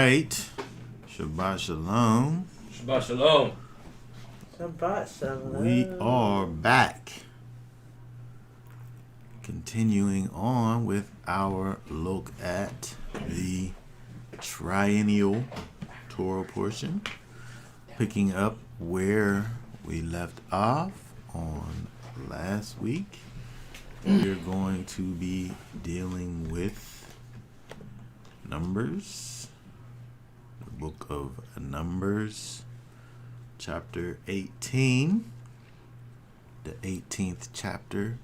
right. Shabbat Shalom. Shabbat Shalom. Shabbat Shalom. We are back. Continuing on with our look at the triennial Torah portion. Picking up where we left off on last week. We're going to be dealing with Numbers, the book of Numbers, chapter 18, the 18th chapter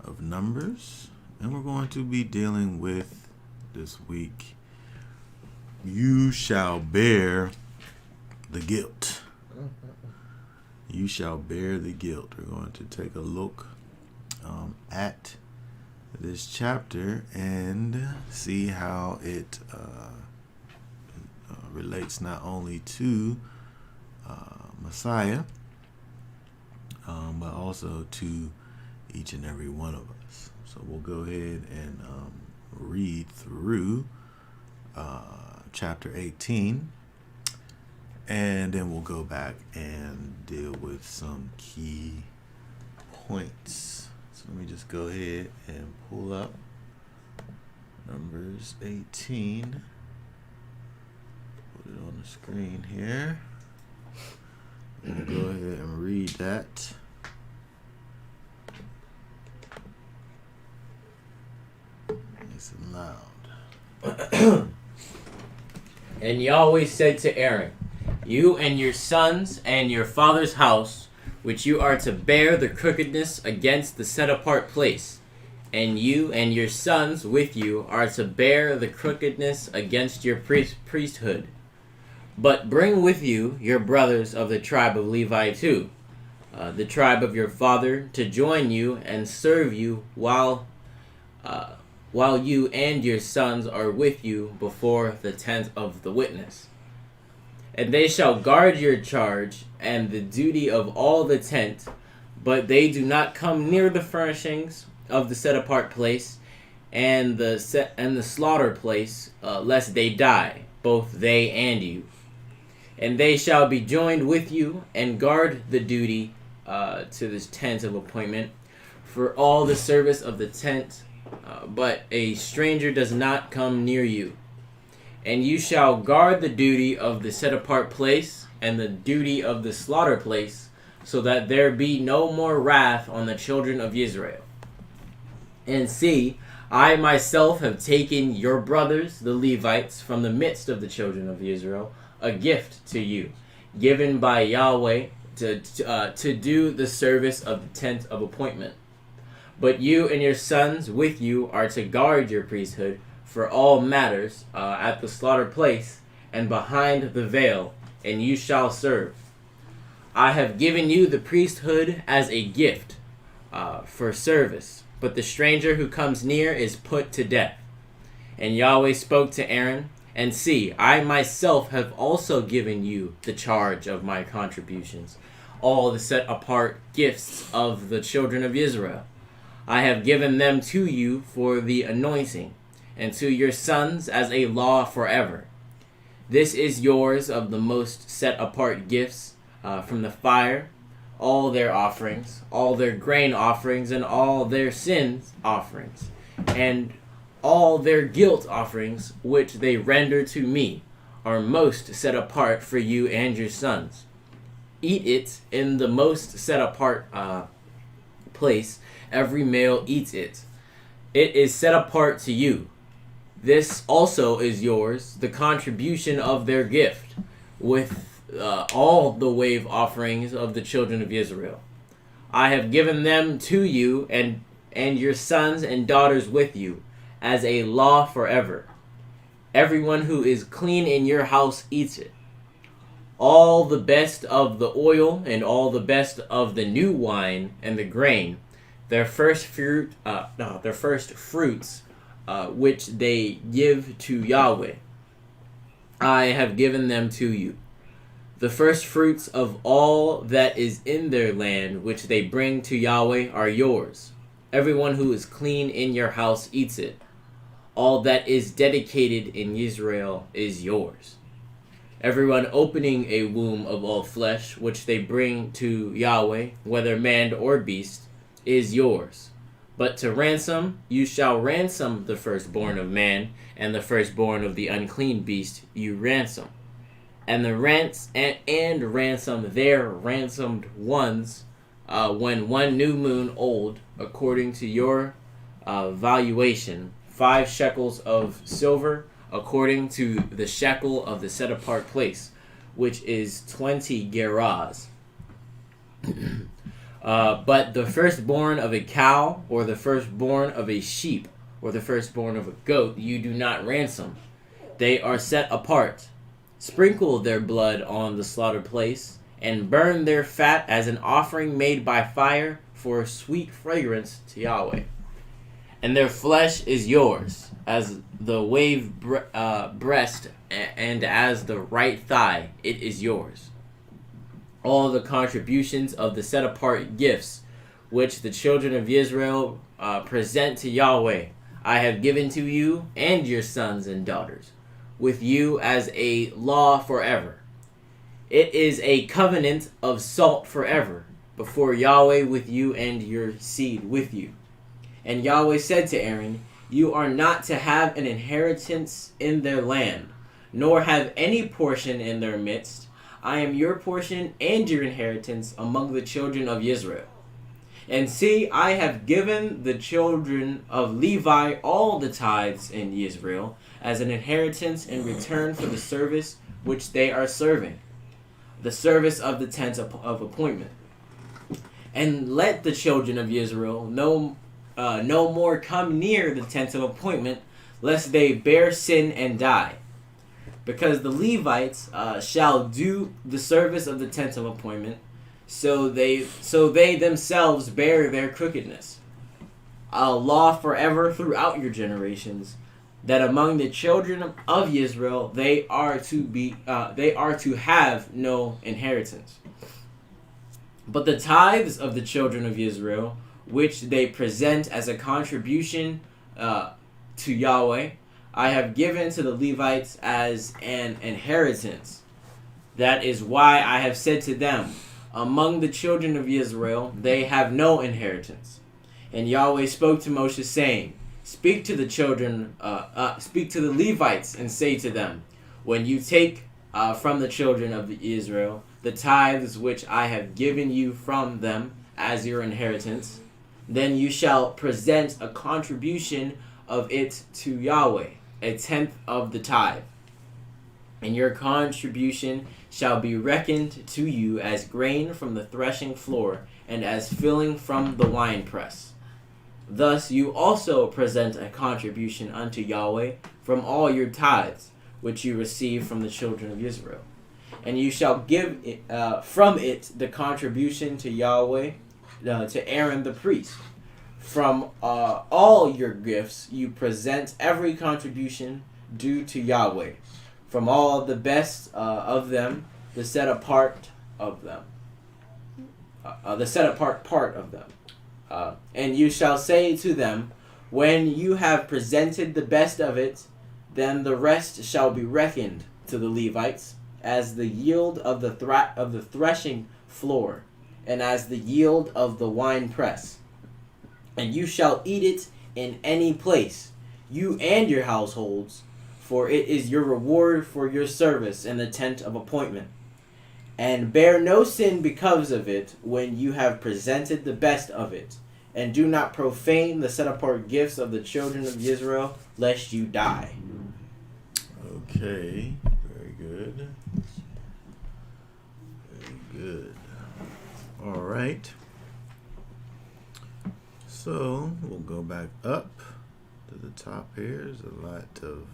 of Numbers. And we're going to be dealing with this week, you shall bear the guilt. You shall bear the guilt. We're going to take a look at this chapter and see how it relates not only to Messiah, but also to each and every one of us. So we'll go ahead and read through chapter 18, and then we'll go back and deal with some key points. So let me just go ahead and pull up Numbers 18. Put it on the screen here. And we'll go ahead and read that. Nice and loud. And Yahweh said to Aaron, you and your sons and your father's house, which you are to bear the crookedness against the set-apart place, and you and your sons with you are to bear the crookedness against your priesthood. But bring with you your brothers of the tribe of Levi too, the tribe of your father, to join you and serve you while you and your sons are with you before the tent of the witness. And they shall guard your charge and the duty of all the tent, but they do not come near the furnishings of the set-apart place and the slaughter place, lest they die, both they and you. And they shall be joined with you and guard the duty to this tent of appointment for all the service of the tent, but a stranger does not come near you. And you shall guard the duty of the set-apart place and the duty of the slaughter place, so that there be no more wrath on the children of Israel. And see, I myself have taken your brothers, the Levites, from the midst of the children of Israel, a gift to you, given by Yahweh to do the service of the tent of appointment. But you and your sons with you are to guard your priesthood for all matters at the slaughter place and behind the veil, and you shall serve. I have given you the priesthood as a gift for service, but the stranger who comes near is put to death. And Yahweh spoke to Aaron, and see, I myself have also given you the charge of my contributions, all the set apart gifts of the children of Israel. I have given them to you for the anointing, and to your sons as a law forever. This is yours of the most set-apart gifts from the fire, all their offerings, all their grain offerings, and all their sins offerings, and all their guilt offerings, which they render to me, are most set apart for you and your sons. Eat it in the most set-apart place. Every male eats it. It is set apart to you. This also is yours, the contribution of their gift, with all the wave offerings of the children of Israel. I have given them to you and your sons and daughters with you, as a law forever. Everyone who is clean in your house eats it. All the best of the oil and all the best of the new wine and the grain, their first fruits, which they give to Yahweh, I have given them to you. The first fruits of all that is in their land, which they bring to Yahweh, are yours. Everyone who is clean in your house eats it. all that is dedicated in Israel is yours. Everyone opening a womb of all flesh, which they bring to Yahweh, whether man or beast, is yours. But to ransom, you shall ransom the firstborn of man, and the firstborn of the unclean beast you ransom. And ransom their ransomed ones when 1 new moon old, according to your valuation, 5 shekels of silver, according to the shekel of the set apart place, which is 20 gerahs. But the firstborn of a cow, or the firstborn of a sheep, or the firstborn of a goat, you do not ransom. They are set apart. Sprinkle their blood on the slaughtered place, and burn their fat as an offering made by fire for a sweet fragrance to Yahweh. And their flesh is yours, as the wave breast and as the right thigh, it is yours. All the contributions of the set-apart gifts which the children of Israel present to Yahweh, I have given to you and your sons and daughters, with you as a law forever. It is a covenant of salt forever, before Yahweh with you and your seed with you. And Yahweh said to Aaron, you are not to have an inheritance in their land, nor have any portion in their midst. I am your portion and your inheritance among the children of Israel. And see, I have given the children of Levi all the tithes in Israel as an inheritance in return for the service which they are serving, the service of the tent of appointment. And let the children of Israel no more come near the tent of appointment, lest they bear sin and die. Because the Levites shall do the service of the tent of appointment, so they themselves bear their crookedness. A law forever throughout your generations, that among the children of Israel they are to have no inheritance. But the tithes of the children of Israel, which they present as a contribution to Yahweh, I have given to the Levites as an inheritance. That is why I have said to them, among the children of Israel, they have no inheritance. And Yahweh spoke to Moshe, saying, speak to the Levites, and say to them, when you take from the children of Israel the tithes which I have given you from them as your inheritance, then you shall present a contribution of it to Yahweh, a tenth of the tithe. And your contribution shall be reckoned to you as grain from the threshing floor, and as filling from the winepress. Thus you also present a contribution unto Yahweh from all your tithes, which you receive from the children of Israel. And you shall give from it the contribution to Yahweh, to Aaron the priest. From all your gifts you present every contribution due to Yahweh, from all the best of them, the set apart of them, the set apart part of them. And you shall say to them, when you have presented the best of it, then the rest shall be reckoned to the Levites as the yield of the threshing floor, and as the yield of the winepress. And you shall eat it in any place, you and your households, for it is your reward for your service in the tent of appointment. And bear no sin because of it when you have presented the best of it, and do not profane the set-apart gifts of the children of Israel, lest you die. Okay, very good. Very good. All right. So we'll go back up to the top here. There's a lot of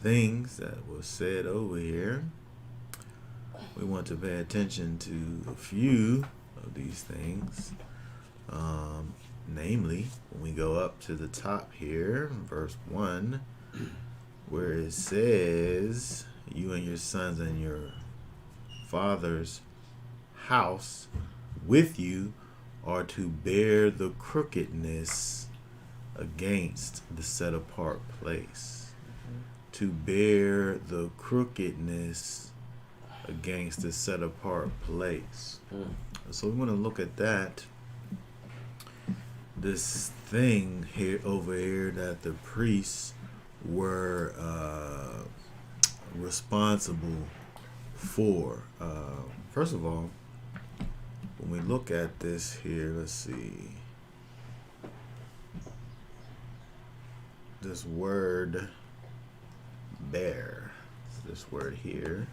things that was said over here. We want to pay attention to a few of these things. Namely, when we go up to the top here, verse 1, where it says, you and your sons and your father's house with you are to bear the crookedness against the set apart place, to bear the crookedness against the set apart place. So we want to look at that. This thing here over here that the priests were responsible for. First of all, when we look at this here, let's see. This word bear. This word here.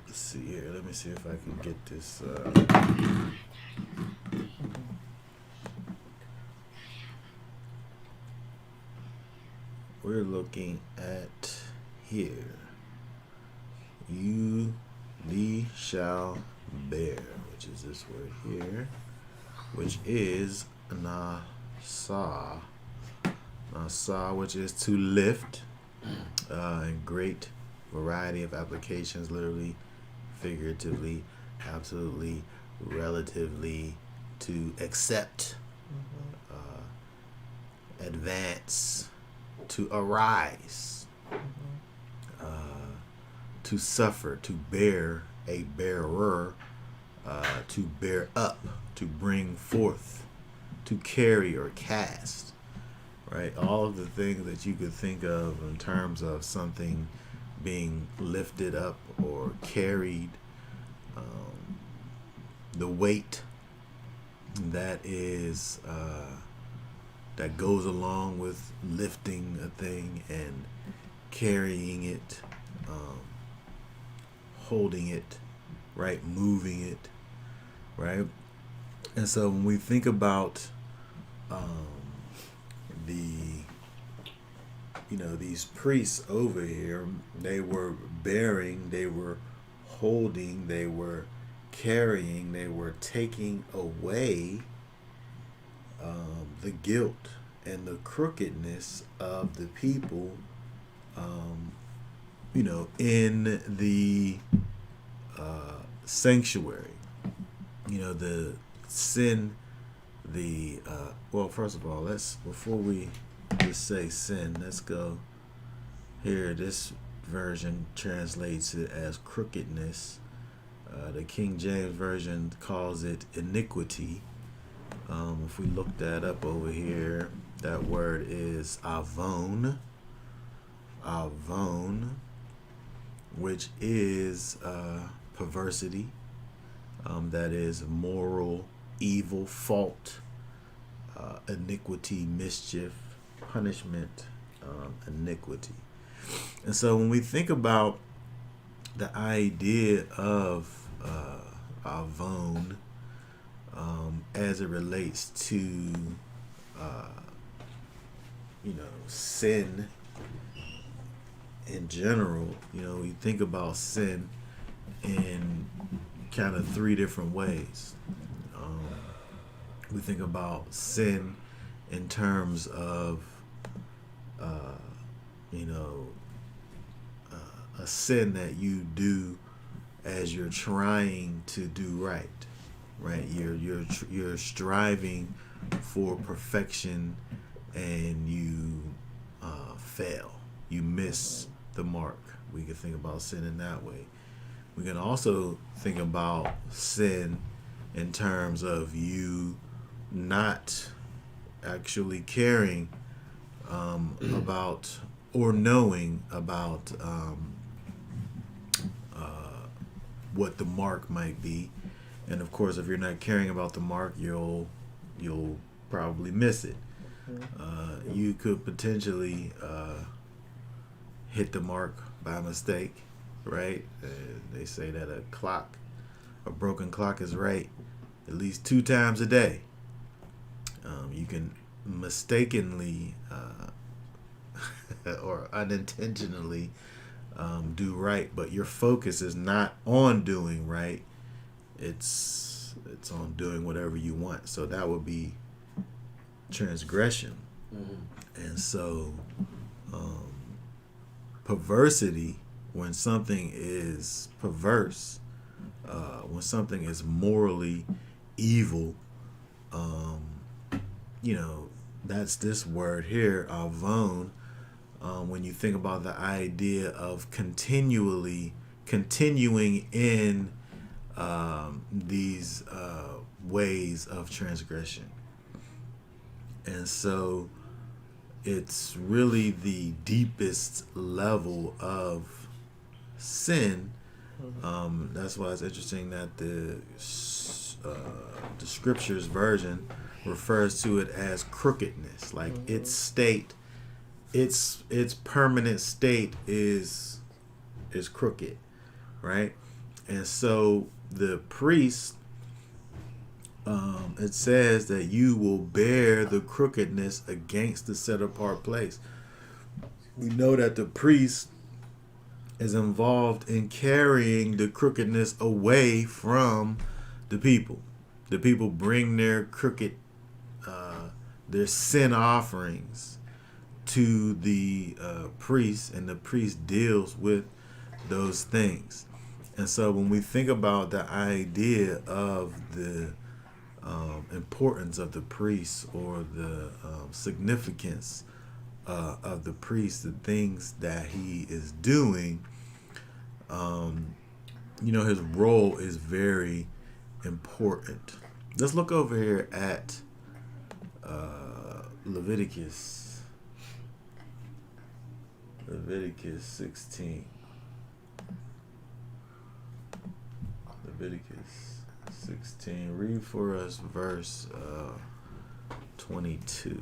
Let's see here. Let me see if I can get this. We're looking at here. You thee shall bear, which is this word here, which is nasa. Nasa, which is to lift, in great variety of applications, literally, figuratively, absolutely, relatively, to accept, advance, to arise, to suffer, to bear, a bearer, to bear up, to bring forth, to carry or cast, right? All of the things that you could think of in terms of something being lifted up or carried, the weight that is that goes along with lifting a thing and carrying it, holding it, right, moving it, right? And so when we think about these priests over here, they were bearing, they were holding, they were carrying, they were taking away the guilt and the crookedness of the people, in the sanctuary. The sin, well, first of all, before we just say sin, let's go here. This version translates it as crookedness. The King James Version calls it iniquity. If we look that up over here, that word is avon, which is perversity, that is moral evil, fault, iniquity, mischief, punishment, iniquity. And so when we think about the idea of avon, as it relates to sin in general, we think about sin in kind of three different ways. We think about sin in terms of a sin that you do as you're trying to do right. You're striving for perfection and you fail. You miss the mark. We can think about sin in that way. We can also think about sin in terms of you not actually caring about or knowing about what the mark might be. And of course, if you're not caring about the mark, you'll probably miss it. You could potentially hit the mark by mistake, right? They say that a broken clock is right at least 2 times a day. You can mistakenly or unintentionally do right, but your focus is not on doing right. It's on doing whatever you want. So that would be transgression. And so perversity, when something is perverse, when something is morally evil, that's this word here, avon. When you think about the idea of continuing in these ways of transgression. And so it's really the deepest level of sin. That's why it's interesting that the scriptures version refers to it as crookedness. Like its state, its permanent state is crooked, right? And so the priest, it says that you will bear the crookedness against the set apart place. We know that the priest is involved in carrying the crookedness away from the people. The people bring their their sin offerings to the priest, and the priest deals with those things. And so when we think about the idea of the importance of the priest, or the significance of the priest, the things that he is doing, his role is very important. Let's look over here at Leviticus 16. Leviticus 16. Read for us verse 22.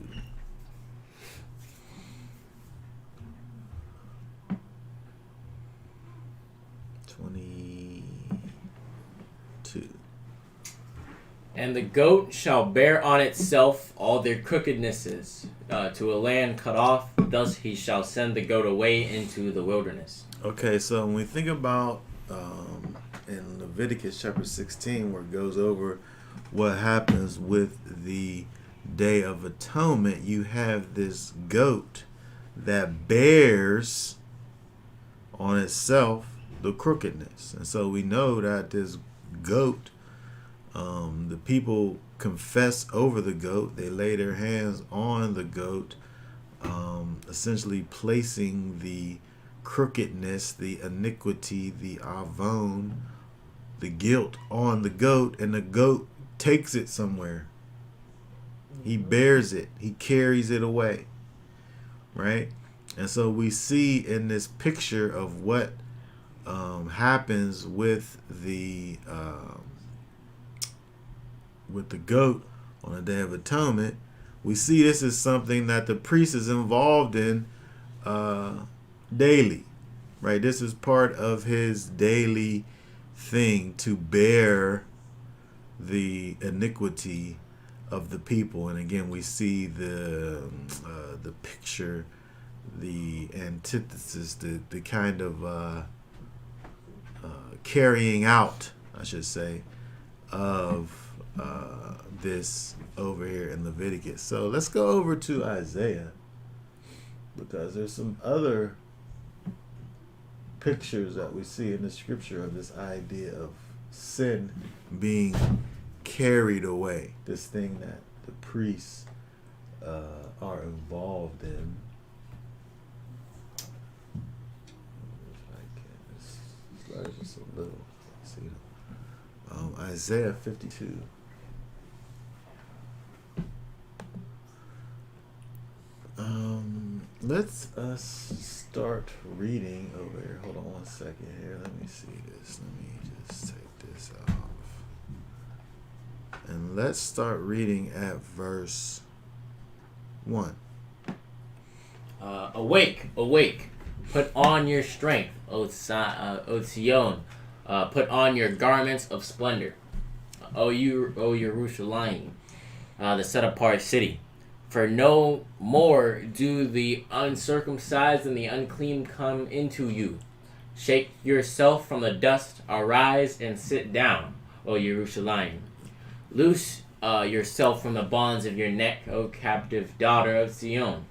And the goat shall bear on itself all their crookednesses to a land cut off. Thus he shall send the goat away into the wilderness. Okay, so when we think about in Leviticus chapter 16, where it goes over what happens with the Day of Atonement, you have this goat that bears on itself the crookedness. And so we know that this goat, the people confess over the goat. They lay their hands on the goat, essentially placing the crookedness, the iniquity, the avon, the guilt on the goat, and the goat takes it somewhere. He bears it. He carries it away, right? And so we see in this picture of what happens with the goat on the Day of Atonement. We see this is something that the priest is involved in daily, right? This is part of his daily thing, to bear the iniquity of the people. And again, we see the picture, the antithesis, the kind of carrying out, I should say, of this over here in Leviticus. So let's go over to Isaiah, because there's some other pictures that we see in the scripture of this idea of sin being carried away, this thing that the priests are involved in. If I can, this slide is just a little. See, Isaiah 52. Let's start reading over here. Hold on one second here. Let me see this. Let me just take this off. And let's start reading at verse 1. Awake, awake. Put on your strength, O Zion. Put on your garments of splendor, O Jerusalem, the set-apart city. For no more do the uncircumcised and the unclean come into you. Shake yourself from the dust, arise and sit down, O Jerusalem. Loose yourself from the bonds of your neck, O captive daughter of Zion.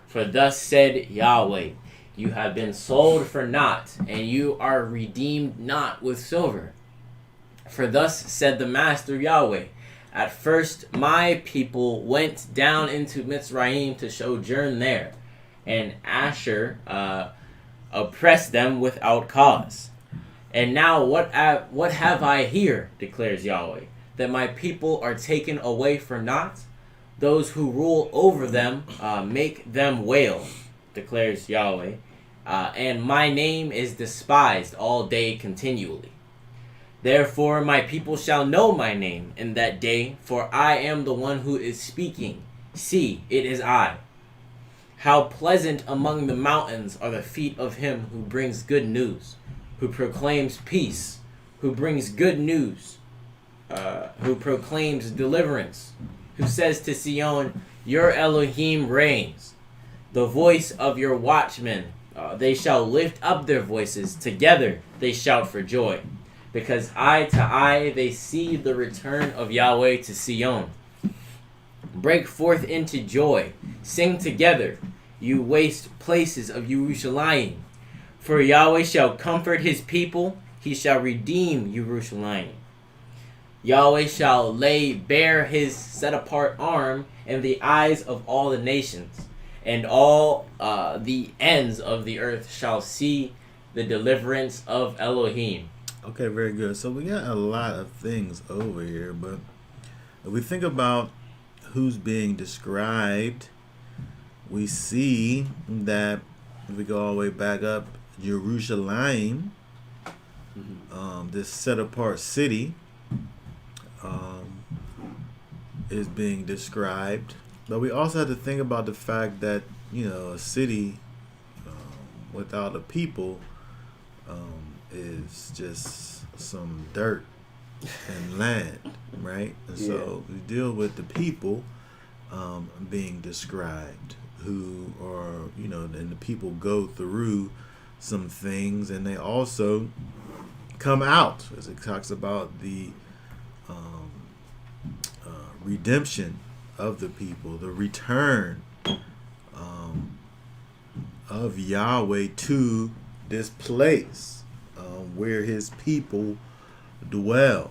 For thus said Yahweh, you have been sold for naught, and you are redeemed not with silver. For thus said the Master Yahweh, At first, my people went down into Mitzrayim to sojourn there, and Asher oppressed them without cause. And now what have I here, declares Yahweh, that my people are taken away for naught? Those who rule over them make them wail, declares Yahweh, and my name is despised all day continually. Therefore my people shall know my name in that day, for I am the one who is speaking. See, it is I. How pleasant among the mountains are the feet of him who brings good news, who proclaims peace, who brings good news, who proclaims deliverance, who says to Sion, your Elohim reigns. The voice of your watchmen, they shall lift up their voices, together they shout for joy. Because eye to eye they see the return of Yahweh to Sion. Break forth into joy, sing together, you waste places of Jerusalem. For Yahweh shall comfort his people, he shall redeem Jerusalem. Yahweh shall lay bare his set-apart arm in the eyes of all the nations, and all the ends of the earth shall see the deliverance of Elohim. Okay, very good. So we got a lot of things over here, but if we think about who's being described, we see that if we go all the way back up, Jerusalem, this set-apart city, is being described. But we also have to think about the fact that, a city without a people is just some dirt and land, right? And so we deal with the people being described, who are, and the people go through some things, and they also come out, as it talks about the redemption of the people, the return of Yahweh to this place where his people dwell.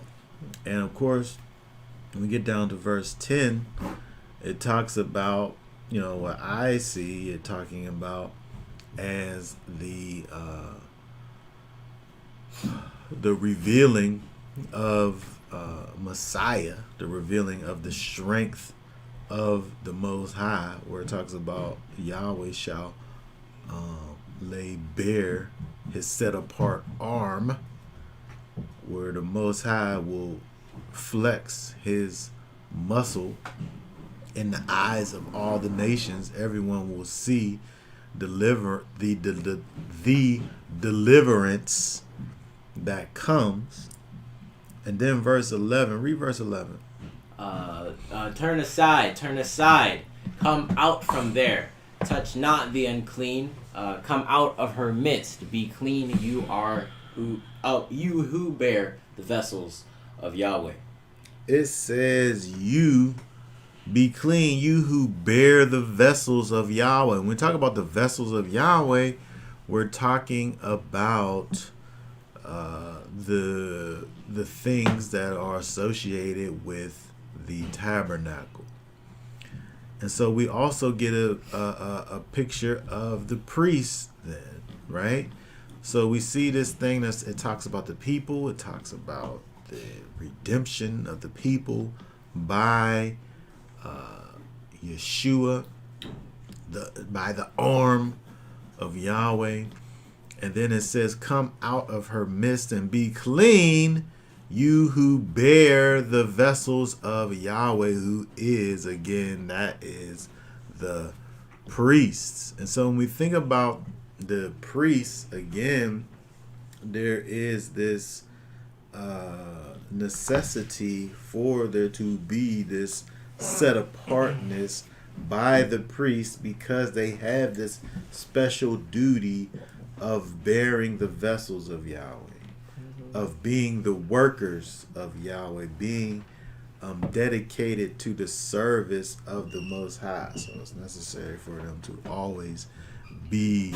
And of course, when we get down to verse 10, it talks about, what I see it talking about as the revealing of Messiah, the revealing of the strength of the Most High, where it talks about Yahweh shall lay bare his set apart arm, where the Most High will flex his muscle in the eyes of all the nations. Everyone will see the deliverance that comes. And then verse 11, read verse 11. Turn aside, come out from there. Touch not the unclean. Come out of her midst. Be clean, you who bear the vessels of Yahweh. It says, you be clean, you who bear the vessels of Yahweh. When we talk about the vessels of Yahweh, we're talking about the things that are associated with the tabernacle. And so we also get a picture of the priests then, right? So we see this thing it talks about the people, it talks about the redemption of the people by Yeshua, by the arm of Yahweh. And then it says, come out of her midst and be clean, you who bear the vessels of Yahweh, who is, again, that is the priests. And so when we think about the priests, again, there is this necessity for there to be this set apartness by the priests, because they have this special duty of bearing the vessels of Yahweh, of being the workers of Yahweh, being dedicated to the service of the Most High. So it's necessary for them to always be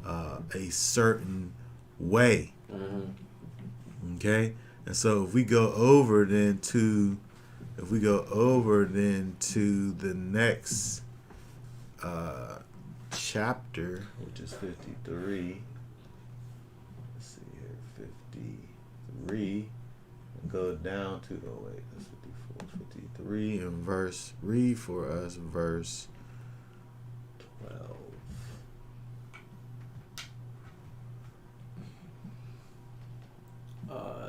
a certain way. Okay? And so if we go over then to if we go over then to the next chapter, which is 53. Let's see here, 53. Go down to, oh wait, that's 54, 53, and read for us verse 12.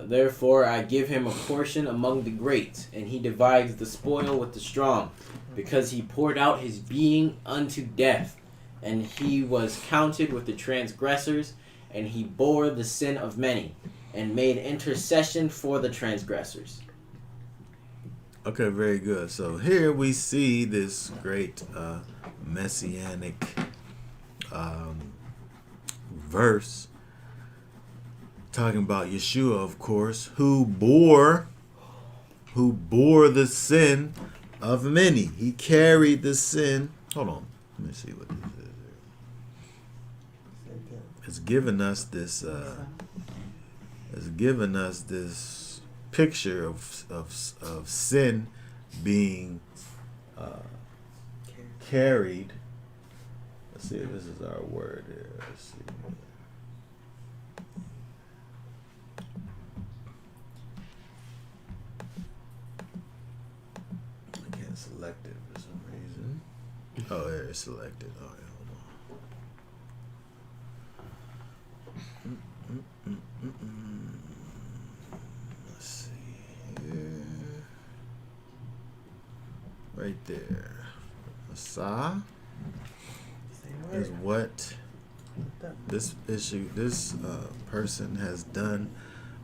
Therefore I give him a portion among the great, and he divides the spoil with the strong, because he poured out his being unto death, and he was counted with the transgressors, and he bore the sin of many, and made intercession for the transgressors. Okay, very good. So here we see this great messianic verse talking about Yeshua, of course, who bore the sin of many. He carried the sin. Hold on, let me see what this is here. It's given us this. It's given us this picture of sin being carried. Let's see if this is our word here. Let's see. I can't select it for some reason. Oh, here it's selected. All right, hold on. Let's see here. Right there. Asa is what this person has done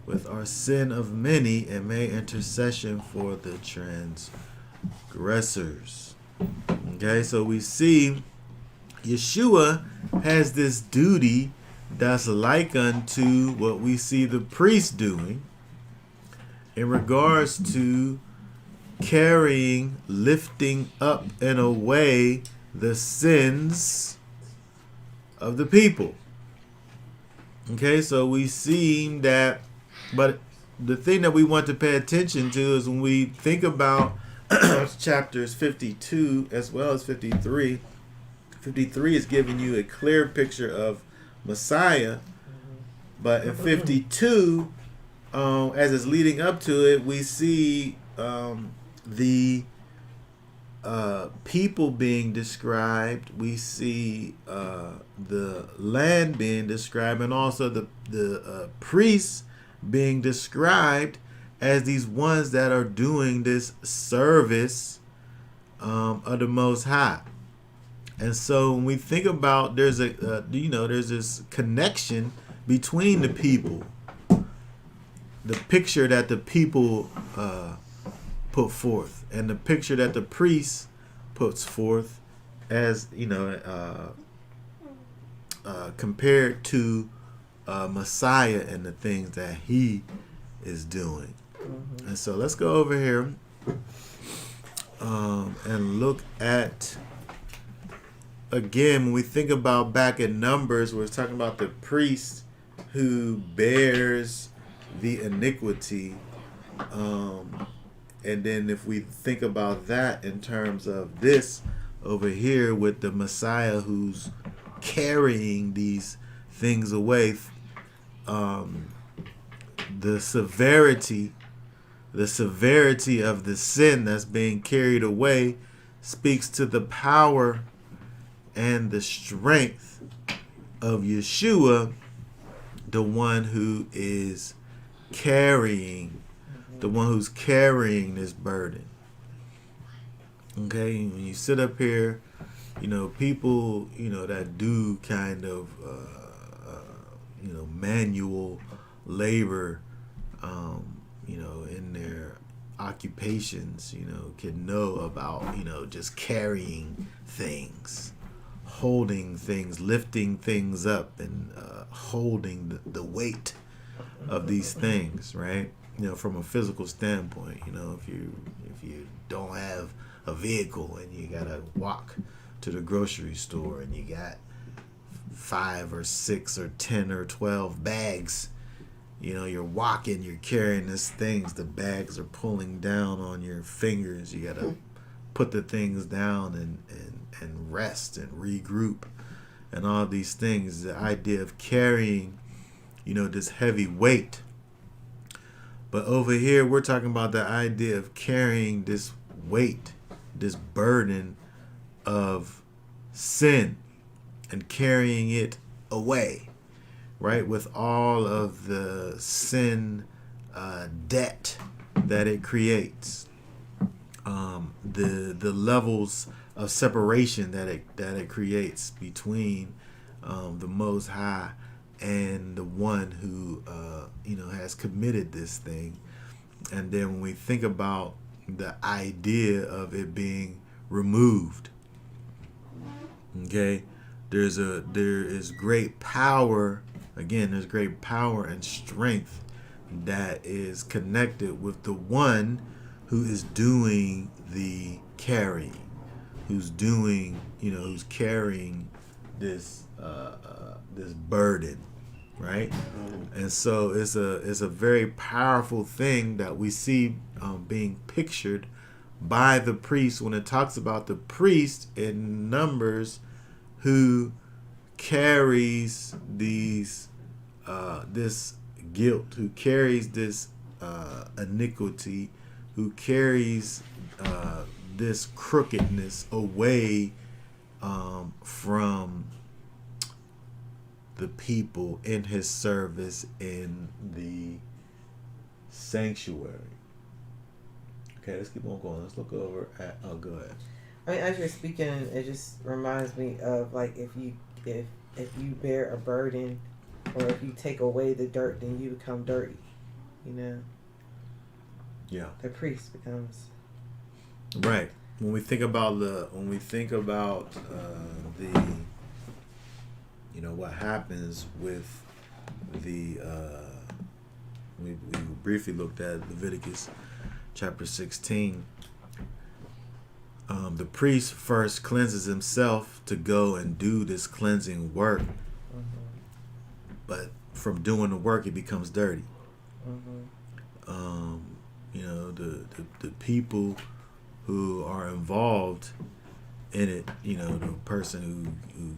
with our sin of many and made intercession for the transgressors. Okay, so we see Yeshua has this duty that's like unto what we see the priest doing in regards to carrying, lifting up and away the sins of the people. Okay, so we see that, but the thing that we want to pay attention to is when we think about chapters 52 as well as 53. 53 is giving you a clear picture of Messiah, but in 52, as it's leading up to it, we see the people being described. We see the land being described, and also the priests being described as these ones that are doing this service of the Most High. And so when we think about, there's this connection between the people, the picture that the people put forth, and the picture that the priest puts forth, as compared to Messiah and the things that he is doing. Mm-hmm. And so let's go over here and look at, again, when we think about back in Numbers, we're talking about the priest who bears the iniquity. And then if we think about that in terms of this over here with the Messiah who's carrying these things away, the severity of the sin that's being carried away speaks to the power and the strength of Yeshua, the one who is carrying, this burden. Okay, when you sit up here, people, that do kind of, manual labor, in their occupations, can know about, just carrying things, holding things, lifting things up, and holding the weight of these things, right? From a physical standpoint, if you don't have a vehicle and you gotta walk to the grocery store and you got 5 or 6 or 10 or 12 bags You're walking, you're carrying these things, the bags are pulling down on your fingers. You gotta put the things down and rest and regroup and all these things. The idea of carrying, this heavy weight. But over here, we're talking about the idea of carrying this weight, this burden of sin and carrying it away, right? With all of the sin debt that it creates, the levels of separation that it creates between the Most High and the one who has committed this thing. And then when we think about the idea of it being removed, okay, there is great power. Again, there's great power and strength that is connected with the one who is doing the carrying, who's carrying this this burden, right? And so it's a very powerful thing that we see being pictured by the priest when it talks about the priest in Numbers who carries this guilt, who carries this iniquity, who carries this crookedness away from the people in his service in the sanctuary. Okay, let's keep on going. Let's look over at. Oh, go ahead. I mean, as you're speaking, it just reminds me of like if you bear a burden, or if you take away the dirt, then you become dirty. Yeah. The priest becomes. Right. When we think about the what happens with the we briefly looked at Leviticus chapter 16. The priest first cleanses himself to go and do this cleansing work, but from doing the work, he becomes dirty. The people who are involved in it, the person who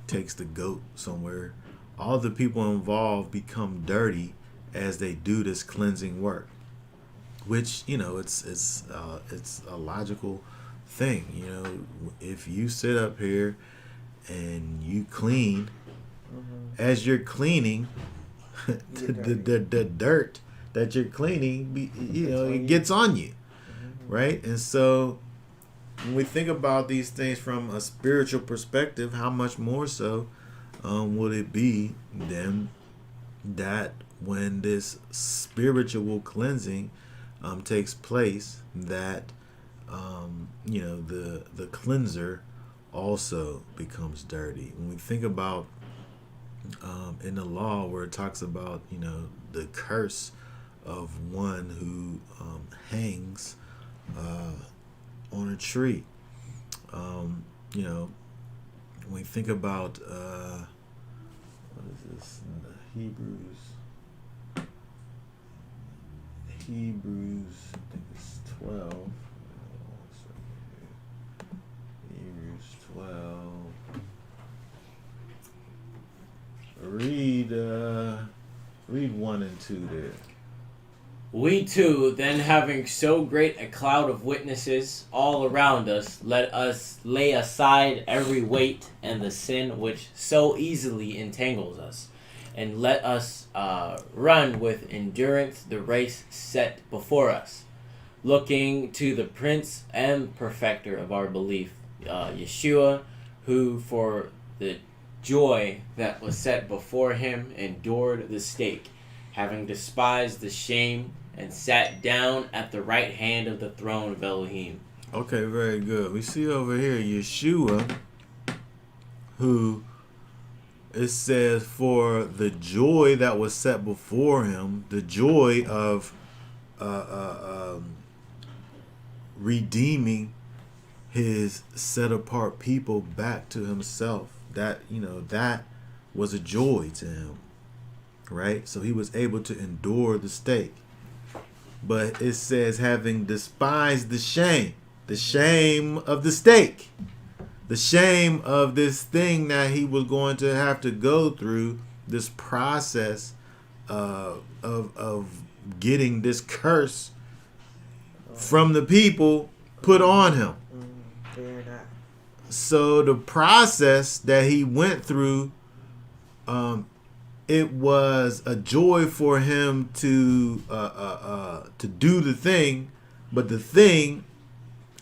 takes the goat somewhere, all the people involved become dirty as they do this cleansing work, which it's a logical thing. If you sit up here and you clean, as you're cleaning, the dirt that you're cleaning, it gets on you, right? And so when we think about these things from a spiritual perspective, how much more so would it be then that when this spiritual cleansing takes place, that the cleanser also becomes dirty. When we think about in the law where it talks about the curse of one who hangs on a tree, when we think about what is this? Hebrews, I think it's 12. Hebrews 12. Read 1 and 2 there. We too, then having so great a cloud of witnesses all around us, let us lay aside every weight and the sin which so easily entangles us, and let us run with endurance the race set before us, looking to the Prince and Perfecter of our belief, Yeshua, who for the joy that was set before him endured the stake, having despised the shame, and sat down at the right hand of the throne of Elohim. Okay, very good. We see over here Yeshua, who it says for the joy that was set before him, the joy of redeeming his set apart people back to himself. That that was a joy to him. right? So he was able to endure the stake. But it says, having despised the shame of the stake, the shame of this thing that he was going to have to go through, this process of getting this curse from the people put on him. They're not. So the process that he went through, it was a joy for him to do the thing, but the thing,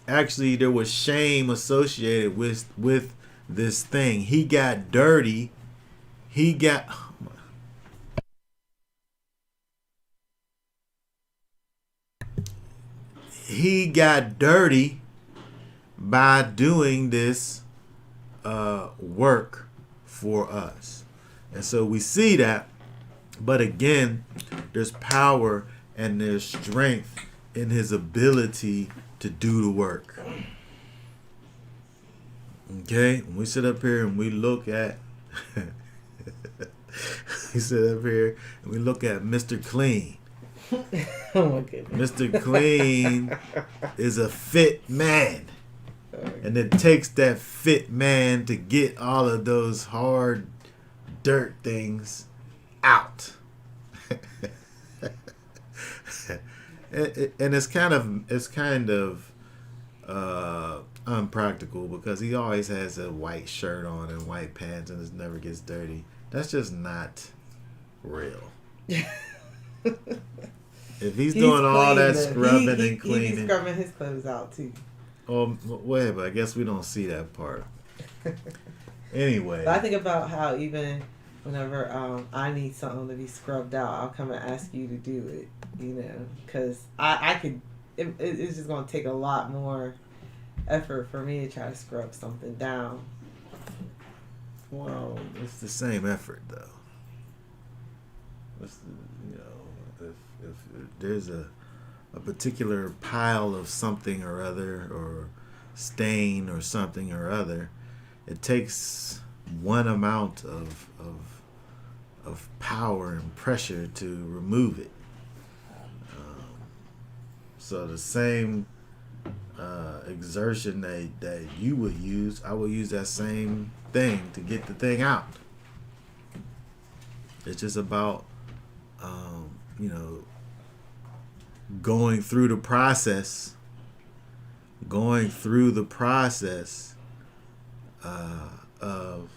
actually, there was shame associated with this thing. He got dirty. He got dirty by doing this work for us. And so we see that, but again, there's power and there's strength in his ability to do the work. Okay, when we sit up here and we look at Mr. Clean. Oh my goodness. Mr. Clean is a fit man. And it takes that fit man to get all of those hard dirt things out. And it's kind of unpractical because he always has a white shirt on and white pants and it never gets dirty. That's just not real. If he's doing all that scrubbing and cleaning, he's scrubbing his clothes out too. Oh, wait, but I guess we don't see that part. Anyway, But I think about how even whenever I need something to be scrubbed out, I'll come and ask you to do it. You know, because I could. It's just gonna take a lot more effort for me to try to scrub something down. well, it's the same effort though. If there's a particular pile of something or other, or stain or something or other, it takes one amount of power and pressure to remove it. So the same exertion that you would use, I will use that same thing to get the thing out. It's just about going through the process of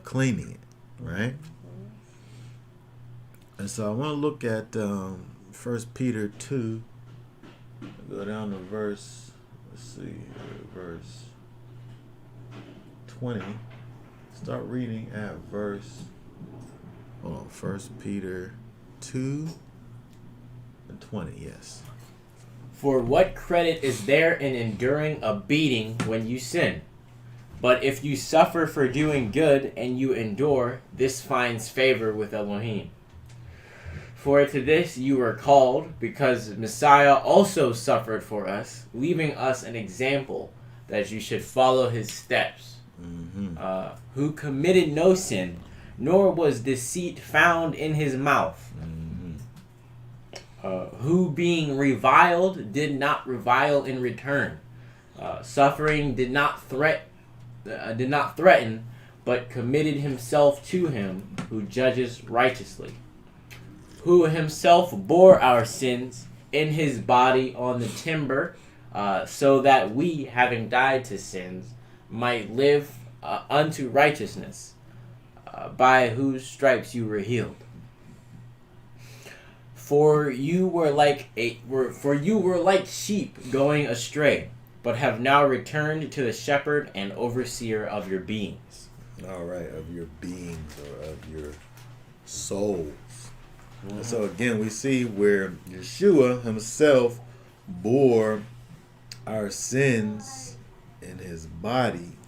cleaning it, right? And so I want to look at 1 Peter 2. Go down to verse 20. Start reading at verse 1 Peter 2 and 20, yes. For what credit is there in enduring a beating when you sin? But if you suffer for doing good and you endure, this finds favor with Elohim. For to this you were called, because Messiah also suffered for us, leaving us an example that you should follow his steps, who committed no sin, nor was deceit found in his mouth. Who being reviled did not revile in return, suffering did not threaten, but committed himself to him who judges righteously, who himself bore our sins in his body on the timber, so that we, having died to sins, might live unto righteousness, by whose stripes you were healed. For you were like sheep going astray, but have now returned to the shepherd and overseer of your beings. All right, of your beings or of your souls. And so again, we see where Yeshua himself bore our sins in his body,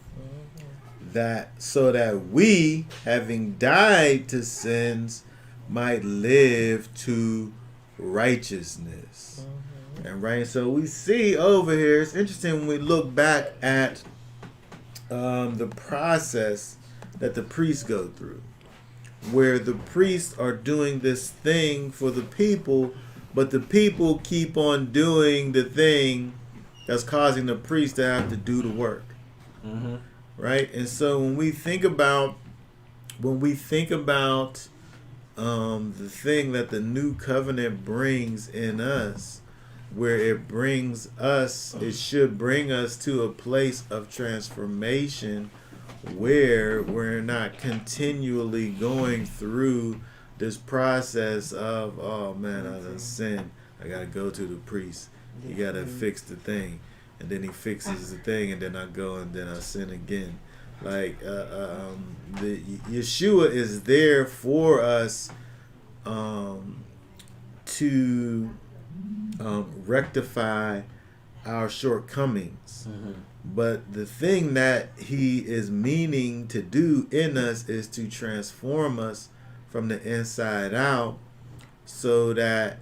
that so that we, having died to sins, might live to righteousness. And right, so we see over here, it's interesting when we look back at the process that the priests go through. where the priests are doing this thing for the people, but the people keep on doing the thing that's causing the priest to have to do the work. Mm-hmm. Right? And so when we think about the thing that the new covenant brings in us, where it should bring us to a place of transformation where we're not continually going through this process of, oh man, I done sinned, I gotta go to the priest, he gotta fix the thing, and then he fixes the thing, and then I go and then I sin again. Like the Yeshua is there for us to rectify our shortcomings. Mm-hmm. But the thing that he is meaning to do in us is to transform us from the inside out, so that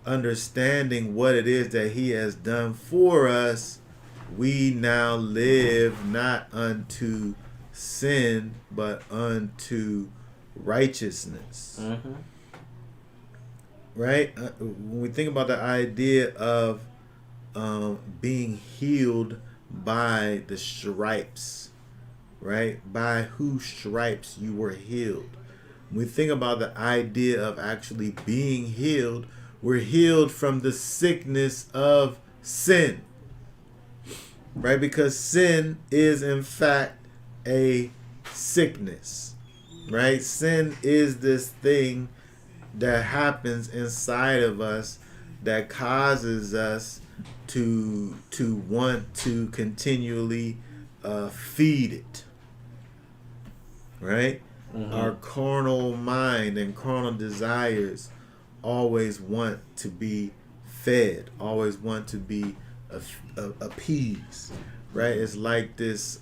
understanding what it is that he has done for us, we now live not unto sin, but unto righteousness. Mm-hmm. Right? When we think about the idea of being healed by the stripes, right? By whose stripes you were healed. When we think about the idea of actually being healed, we're healed from the sickness of sin. Right? Because sin is in fact a sickness. Right? Sin is this thing that happens inside of us that causes us to want to continually feed it. Right? Mm-hmm. Our carnal mind and carnal desires always want to be fed, always want to be appeased. Right? It's like this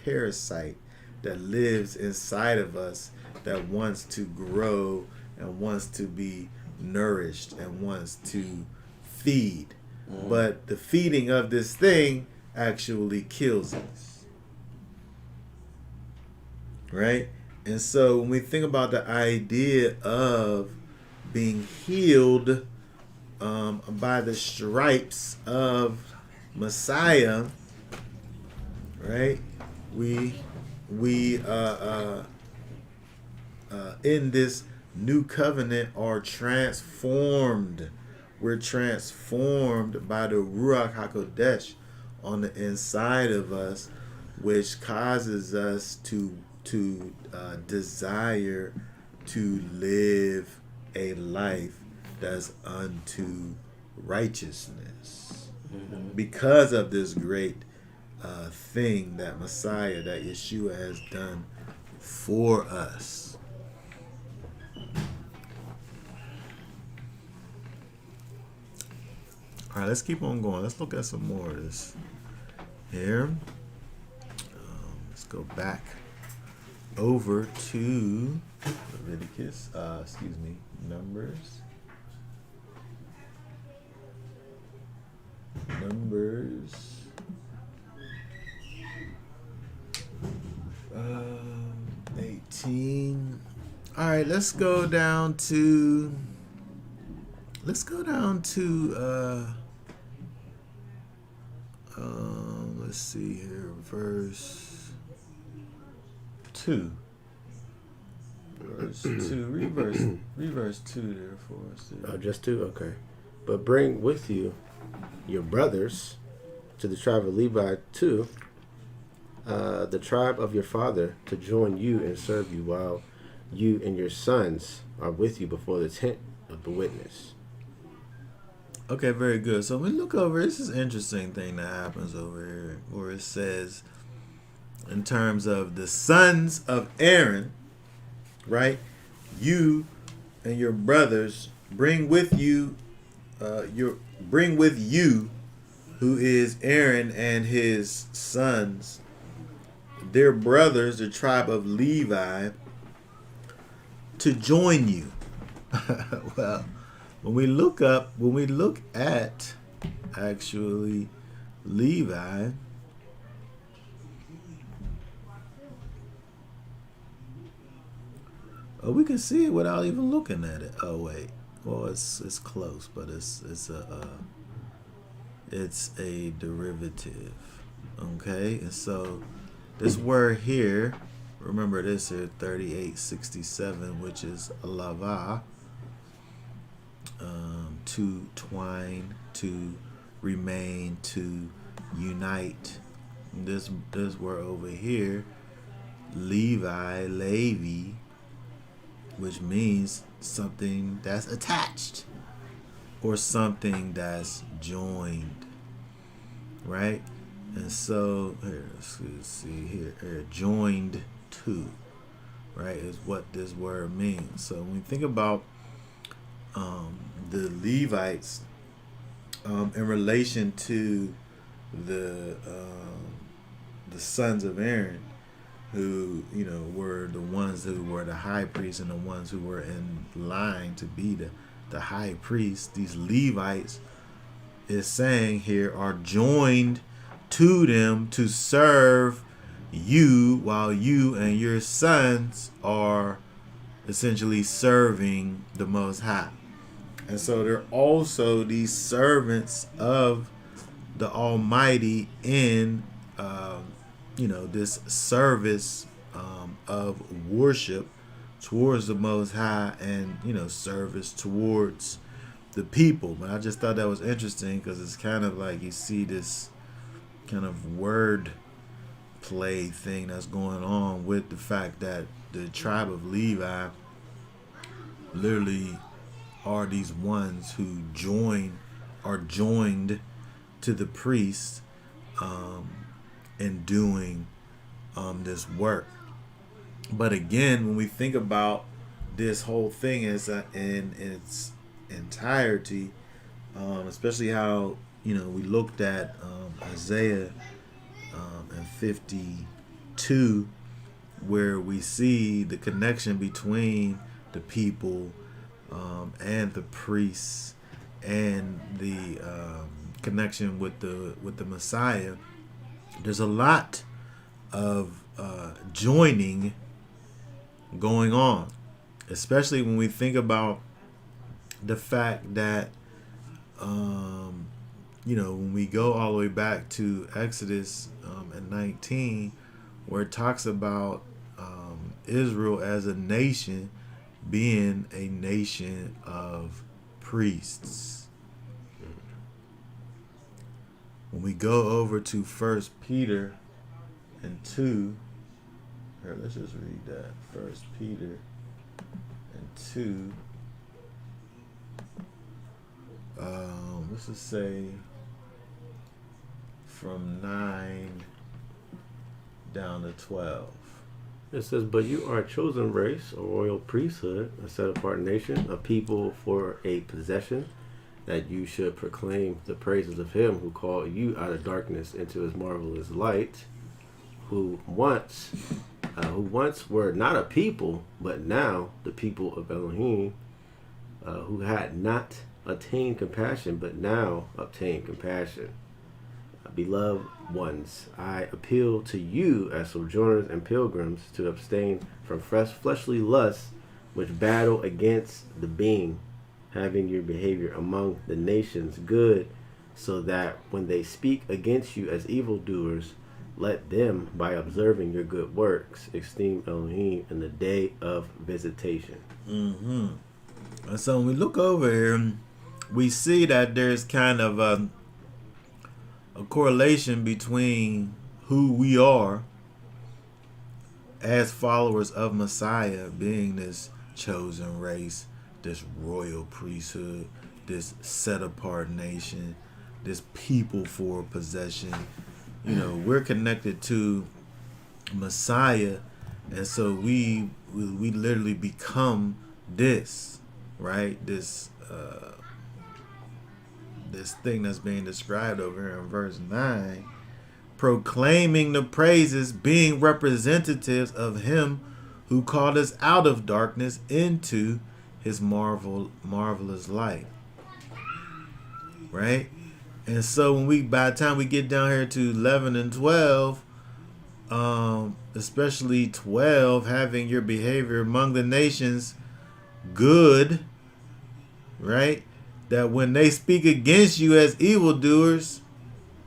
parasite that lives inside of us, that wants to grow and wants to be nourished and wants to feed. Mm. But the feeding of this thing actually kills us. Right? And so when we think about the idea of being healed by the stripes of Messiah, right? We in this new covenant are transformed. We're transformed by the Ruach HaKodesh on the inside of us, which causes us to desire to live a life that's unto righteousness. Mm-hmm. Because of this great thing that Messiah, that Yeshua has done for us. All right, let's keep on going. Let's look at some more of this here. Let's go back over to Leviticus. Numbers. Numbers. 18. All right, let's go down to let's see here, verse 2. Verse 2. Read verse 2 there for us. Oh, just 2? Okay. But bring with you your brothers to the tribe of Levi too, the tribe of your father, to join you and serve you while you and your sons are with you before the tent of the witness. Okay, very good. So we look over, this is an interesting thing that happens over here, where it says, in terms of the sons of Aaron, right? You and your brothers bring with you, who is Aaron and his sons, their brothers, the tribe of Levi, to join you. Well, when we look at actually Levi, We can see it without even looking at it. Oh wait, well it's close, but it's a derivative. Okay, and so this word here, remember this here, 3867, which is lava, to twine, to remain, to unite. This word over here, Levi, which means something that's attached or something that's joined, right? And so here, let's see here, joined to, right, is what this word means. So when we think about the Levites in relation to the sons of Aaron, who were the ones who were the high priests and the ones who were in line to be the high priest, these Levites is saying here are joined to them to serve you while you and your sons are essentially serving the Most High. And so they're also these servants of the Almighty in this service of worship towards the Most High, and service towards the people. But I just thought that was interesting because it's kind of like you see this kind of word play thing that's going on with the fact that the tribe of Levi literally are these ones who are joined to the priests in doing this work. But again, when we think about this whole thing in its entirety, especially how we looked at Isaiah in 52, where we see the connection between the people and the priests, and the connection with the Messiah. There's a lot of joining going on, especially when we think about the fact that when we go all the way back to Exodus in 19, where it talks about Israel as a nation being a nation of priests. When we go over to 1 Peter and 2, here, let's just read that. 1 Peter and 2. Let's just say from 9 down to 12. It says, "But you are a chosen race, a royal priesthood, a set-apart nation, a people for a possession, that you should proclaim the praises of him who called you out of darkness into his marvelous light, who once were not a people, but now the people of Elohim, who had not attained compassion, but now obtain compassion. Beloved ones, I appeal to you as sojourners and pilgrims to abstain from fresh fleshly lusts which battle against the being, having your behavior among the nations good, so that when they speak against you as evildoers, let them, by observing your good works, esteem Elohim in the day of visitation." Mm-hmm. And so when we look over here, we see that there's kind of a correlation between who we are as followers of Messiah, being this chosen race, this royal priesthood, this set apart nation, this people for possession. We're connected to Messiah, and so we literally become this, right? This thing that's being described over here in verse 9, proclaiming the praises, being representatives of him who called us out of darkness into his marvelous light, right? And so by the time we get down here to 11 and 12, especially 12, having your behavior among the nations good, right? That when they speak against you as evildoers,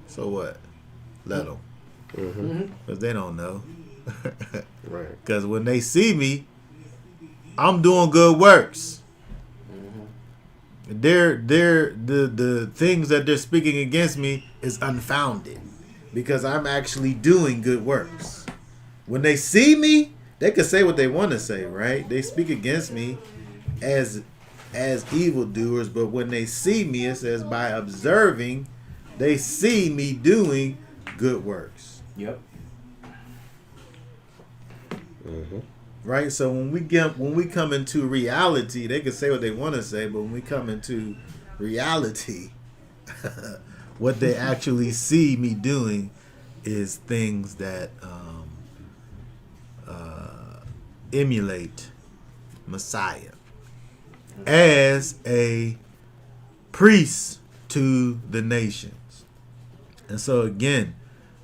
so what? Let them. Because they don't know. Right. Because when they see me, I'm doing good works. The things that they're speaking against me is unfounded. Because I'm actually doing good works. When they see me, they can say what they want to say, right? They speak against me as evildoers, but when they see me, it says by observing, they see me doing good works. Yep. Right? So when we come into reality, they can say what they want to say, but when we come into reality, what they actually see me doing is things that emulate Messiah as a priest to the nations. And so again,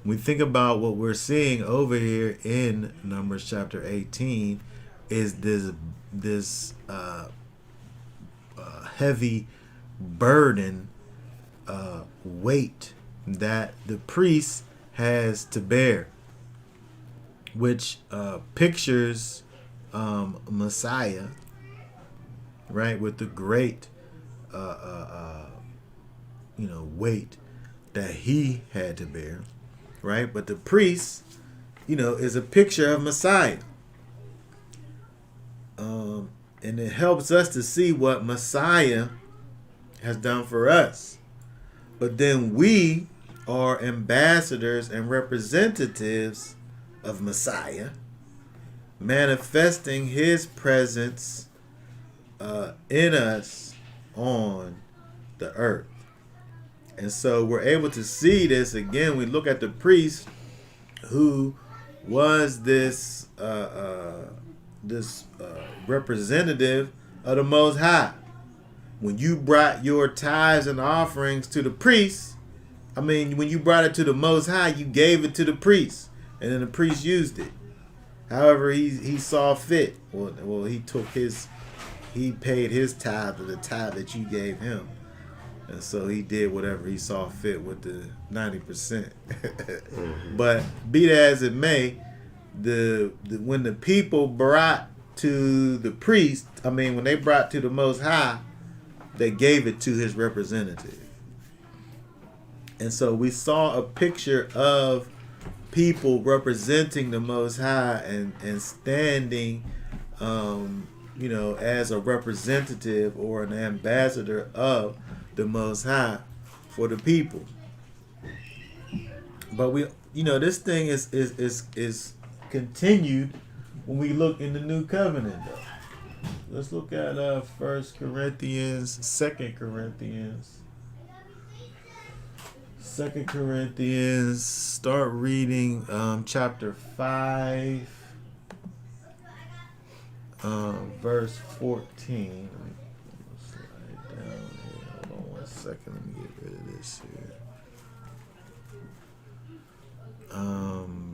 when we think about what we're seeing over here in Numbers chapter 18 is this heavy burden, weight that the priest has to bear, which pictures Messiah, right, with the great weight that he had to bear, right? But the priest, is a picture of Messiah. And it helps us to see what Messiah has done for us. But then we are ambassadors and representatives of Messiah, manifesting his presence in us on the earth. And so we're able to see this again. We look at the priest who was this representative of the Most High. When you brought your tithes and offerings to the priest, when you brought it to the Most High, you gave it to the priest, and then the priest used it. However, he saw fit. Well, he paid his tithe of the tithe that you gave him. And so he did whatever he saw fit with the 90%. But be that as it may, when the people brought to the priest, when they brought to the Most High, they gave it to his representative. And so we saw a picture of people representing the Most High and standing, as a representative or an ambassador of the Most High for the people. But this thing is continued when we look in the New Covenant, though. Let's look at 1 Corinthians, 2 Corinthians. 2 Corinthians, start reading chapter 5, verse 14. Let me slide down here. Hold on 1 second. Let me get rid of this here.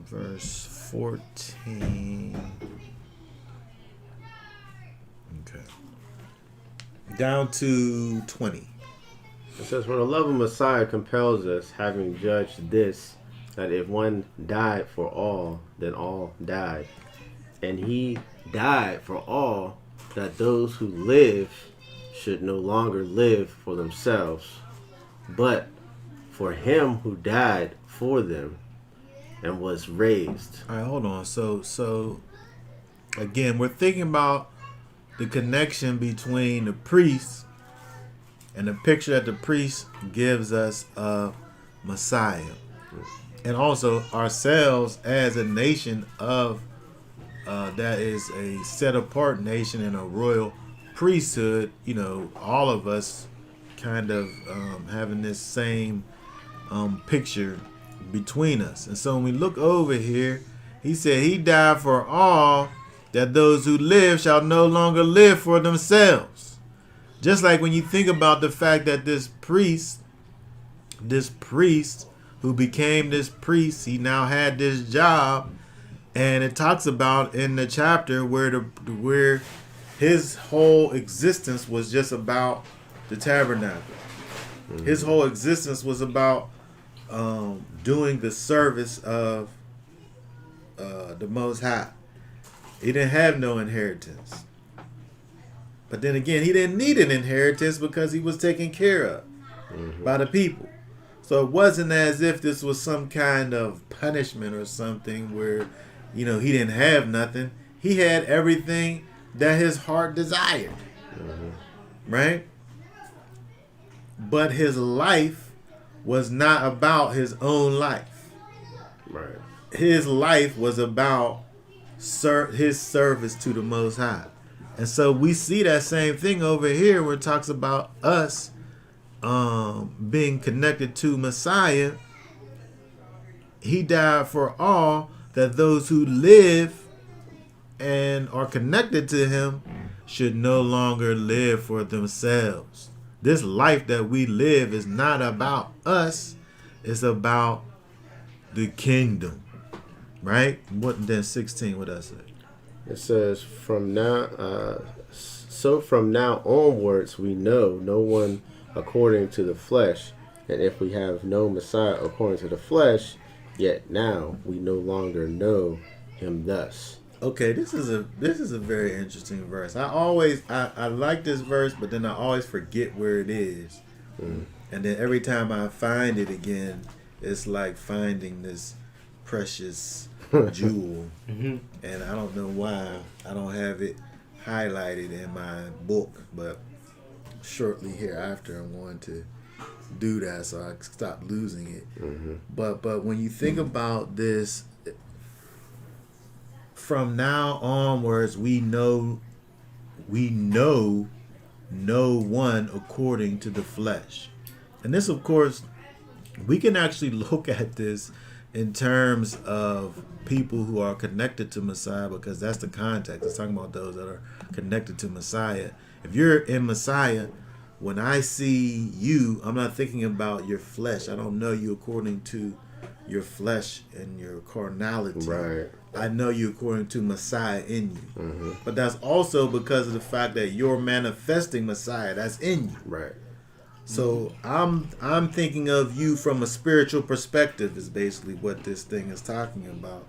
Verse 14. Okay. Down to 20. It says, when the love of Messiah compels us, having judged this, that if one died for all, then all died. And he died for all, that those who live should no longer live for themselves, but for him who died for them and was raised. All right, hold on. So again, we're thinking about the connection between the priest and the picture that the priest gives us of Messiah. And also ourselves as a nation of that is a set apart nation and a royal priesthood, all of us kind of having this same picture between us. And so when we look over here, he said he died for all, that those who live shall no longer live for themselves. Just like when you think about the fact that this priest who became this priest. He now had this job, and it talks about in the chapter where his whole existence was just about the tabernacle. Mm-hmm. His whole existence was about doing the service of the Most High. He didn't have no inheritance. But then again, he didn't need an inheritance because he was taken care of by the people. So it wasn't as if this was some kind of punishment or something where, he didn't have nothing. He had everything that his heart desired. Right? But his life was not about his own life. Right. His life was about his service to the Most High. And so we see that same thing over here where it talks about us being connected to Messiah. He died for all, that those who live and are connected to him should no longer live for themselves. This life that we live is not about us. It's about the kingdom. Right? What then 16, what does it say? It says, from now onwards we know no one according to the flesh, and if we have no Messiah according to the flesh, yet now we no longer know him thus. Okay, this is a very interesting verse. I like this verse, but then I always forget where it is. And then every time I find it again, it's like finding this precious jewel. And I don't know why I don't have it highlighted in my book, but shortly hereafter I'm going to do that so I stop losing it. But when you think about this, from now onwards we know no one according to the flesh. And this, of course, we can actually look at this in terms of people who are connected to Messiah, because that's the context. It's talking about those that are connected to Messiah. If you're in Messiah, when I see you, I'm not thinking about your flesh. I don't know you according to your flesh and your carnality. Right. I know you according to Messiah in you. But that's also because of the fact that you're manifesting Messiah that's in you. Right. So I'm thinking of you from a spiritual perspective is basically what this thing is talking about.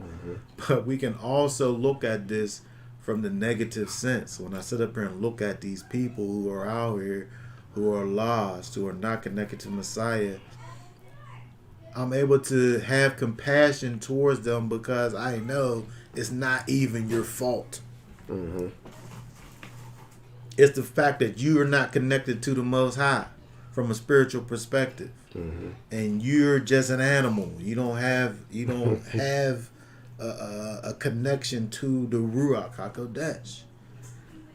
But we can also look at this from the negative sense. When I sit up here and look at these people who are out here, who are lost, who are not connected to Messiah, I'm able to have compassion towards them because I know it's not even your fault. It's the fact that you are not connected to the Most High from a spiritual perspective, and you're just an animal. You don't have a connection to the Ruach HaKodesh.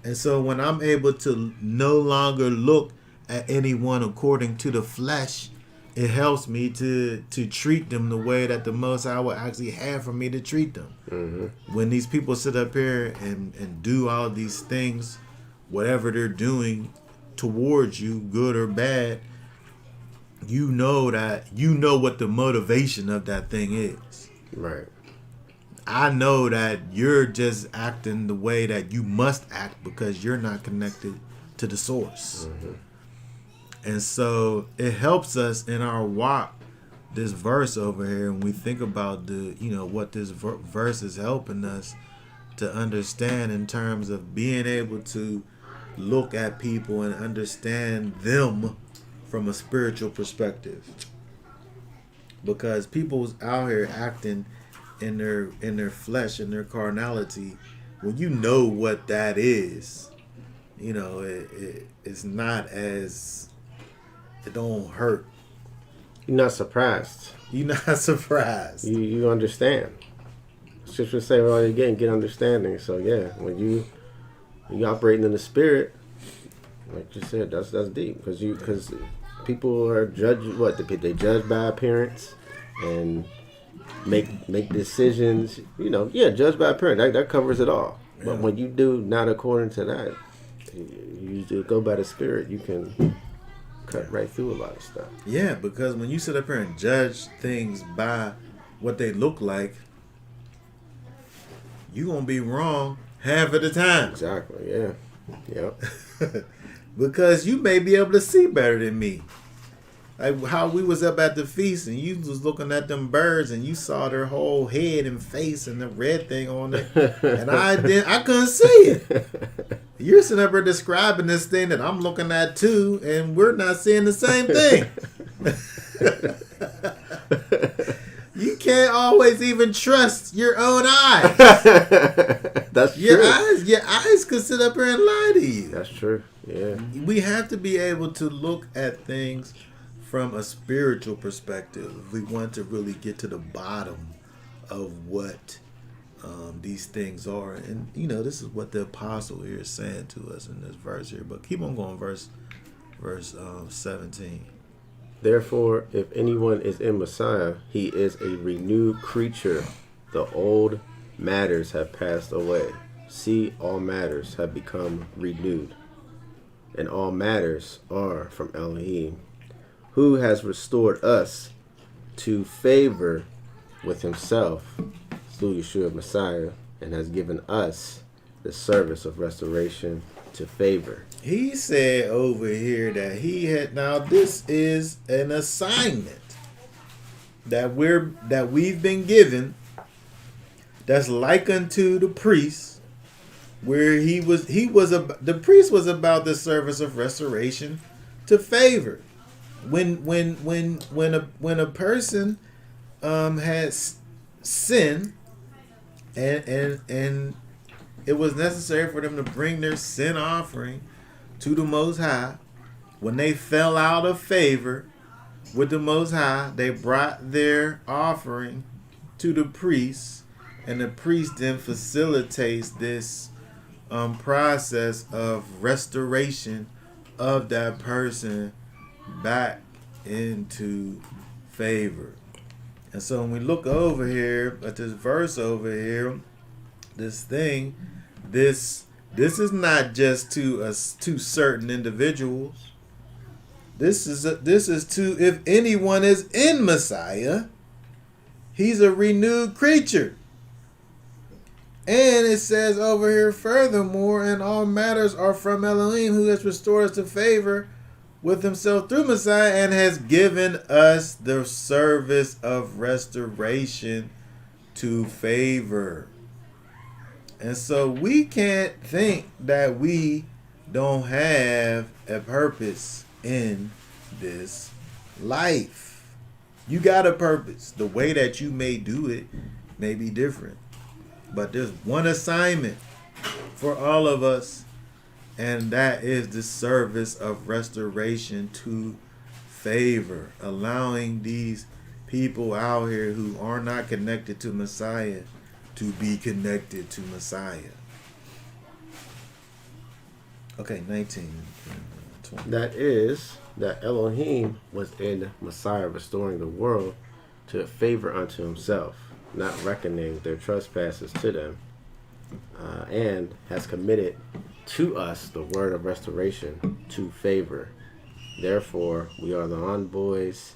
And so when I'm able to no longer look at anyone according to the flesh, it helps me to treat them the way that the Most High would actually have for me to treat them. When these people sit up here and do all these things, whatever they're doing towards you, good or bad, you know what the motivation of that thing is. Right. I know that you're just acting the way that you must act because you're not connected to the source. And so it helps us in our walk, this verse over here, and we think about what this verse is helping us to understand in terms of being able to look at people and understand them from a spiritual perspective. Because people's out here acting in their flesh and their carnality, when you know what that is, it's not as, it don't hurt. You're not surprised. You're not surprised. You understand. Scripture say, well, again, get understanding. So yeah, when you operating in the spirit, like you said, that's deep, because people are judged. They judge by appearance and make decisions. Judge by appearance. That covers it all. Yeah. But when you do not according to that, you do go by the spirit. You can cut right through a lot of stuff. Yeah, because when you sit up here and judge things by what they look like, you're going to be wrong half of the time. Exactly, yeah. Yep. Because you may be able to see better than me. Like how we was up at the feast and you was looking at them birds and you saw their whole head and face and the red thing on it. And I couldn't see it. You're sitting up here describing this thing that I'm looking at too, and we're not seeing the same thing. You can't always even trust your own eyes. That's Your true. your eyes could sit up here and lie to you. That's true. Yeah. We have to be able to look at things from a spiritual perspective if we want to really get to the bottom of what these things are. And this is what the apostle here is saying to us in this verse here. But keep on going, verse 17. Therefore, if anyone is in Messiah, he is a renewed creature. The old matters have passed away. See, all matters have become renewed. And all matters are from Elohim, who has restored us to favor with himself through Yeshua Messiah, and has given us the service of restoration to favor. He said over here that he had, now this is an assignment that we've been given that's like unto the priest, where the priest was about the service of restoration to favor. When a person has sin and it was necessary for them to bring their sin offering to the Most High, when they fell out of favor with the Most High, they brought their offering to the priest, and the priest then facilitates this process of restoration of that person back into favor. And so when we look over here at this verse over here, this is not just to certain individuals. This is to, if anyone is in Messiah, he's a renewed creature. And it says over here, furthermore, and all matters are from Elohim, who has restored us to favor with himself through Messiah, and has given us the service of restoration to favor. And so we can't think that we don't have a purpose in this life. You got a purpose. The way that you may do it may be different. But there's one assignment for all of us, and that is the service of restoration to favor. Allowing these people out here who are not connected to Messiah to be connected to Messiah. Okay, 19. 20. That is, that Elohim was in Messiah restoring the world to favor unto himself, not reckoning their trespasses to them, and has committed to us the word of restoration to favor. Therefore, we are the envoys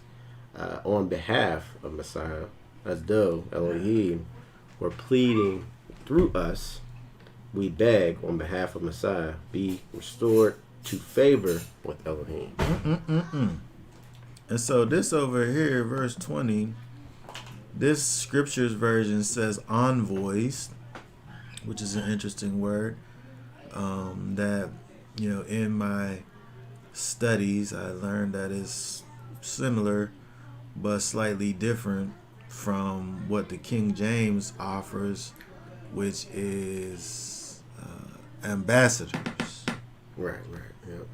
on behalf of Messiah, as though Elohim were pleading through us. We beg on behalf of Messiah, be restored to favor with Elohim. And so this over here, verse 20, this scripture's version says envoys, which is an interesting word. That, in my studies, I learned that it's similar but slightly different from what the King James offers, which is ambassadors. Right, yep.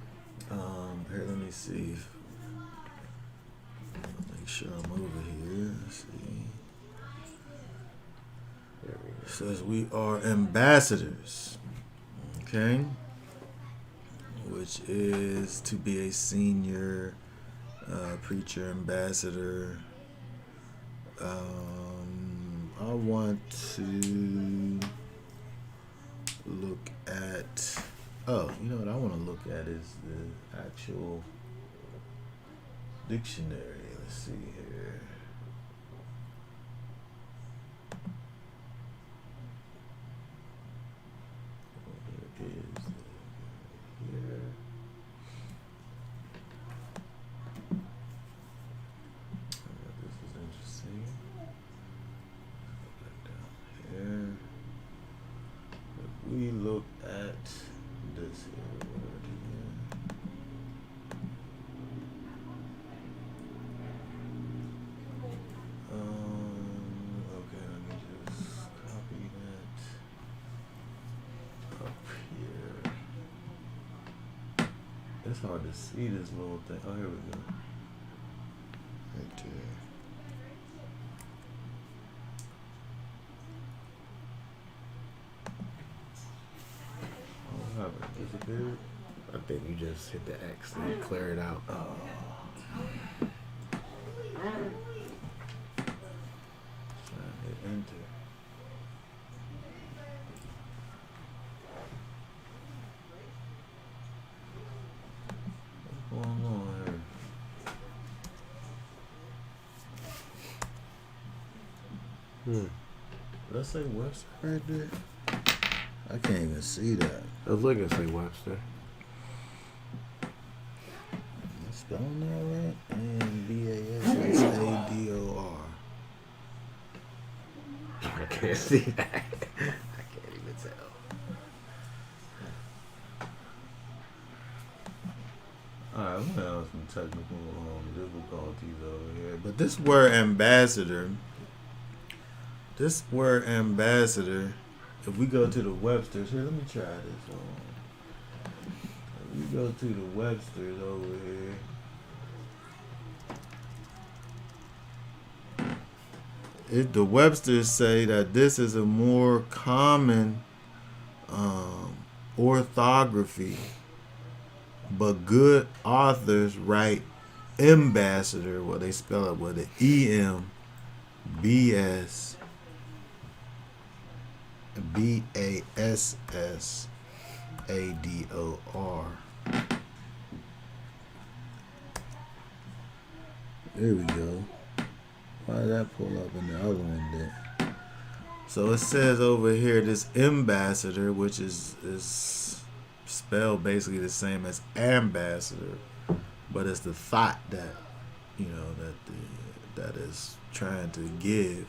Here, let me see. Make sure I'm over here. Let's see. It says we are ambassadors. Okay. Which is to be a senior preacher, ambassador. I want to look at. Oh, you know what I want to look at is the actual Dictionary. Let's see here. Where is the here? This is interesting. Go back down here. If we look at this here word here. Okay, let me just copy that up here. It's hard to see this little thing. Oh, here we go. Right there. Oh, what happened? Disappeared? I think you just hit the X and clear it out. Oh. Trying to hit enter. What's going on here? Did I say Webster right there? I can't even see that. I was looking to say Webster. It's spelling that right? Ambassador. I can't see that. I can't even tell. Alright, we have some technical difficulties over here. But this word ambassador, if we go to the Webster's, here, let me try this one. If we go to the Webster's over here, the Websters say that this is a more common orthography, but good authors write ambassador, well, they spell it with an EMBASSADOR. There we go. Why did that pull up in the other one then? So it says over here, this ambassador, which is spelled basically the same as ambassador, but it's the thought that, that is trying to give.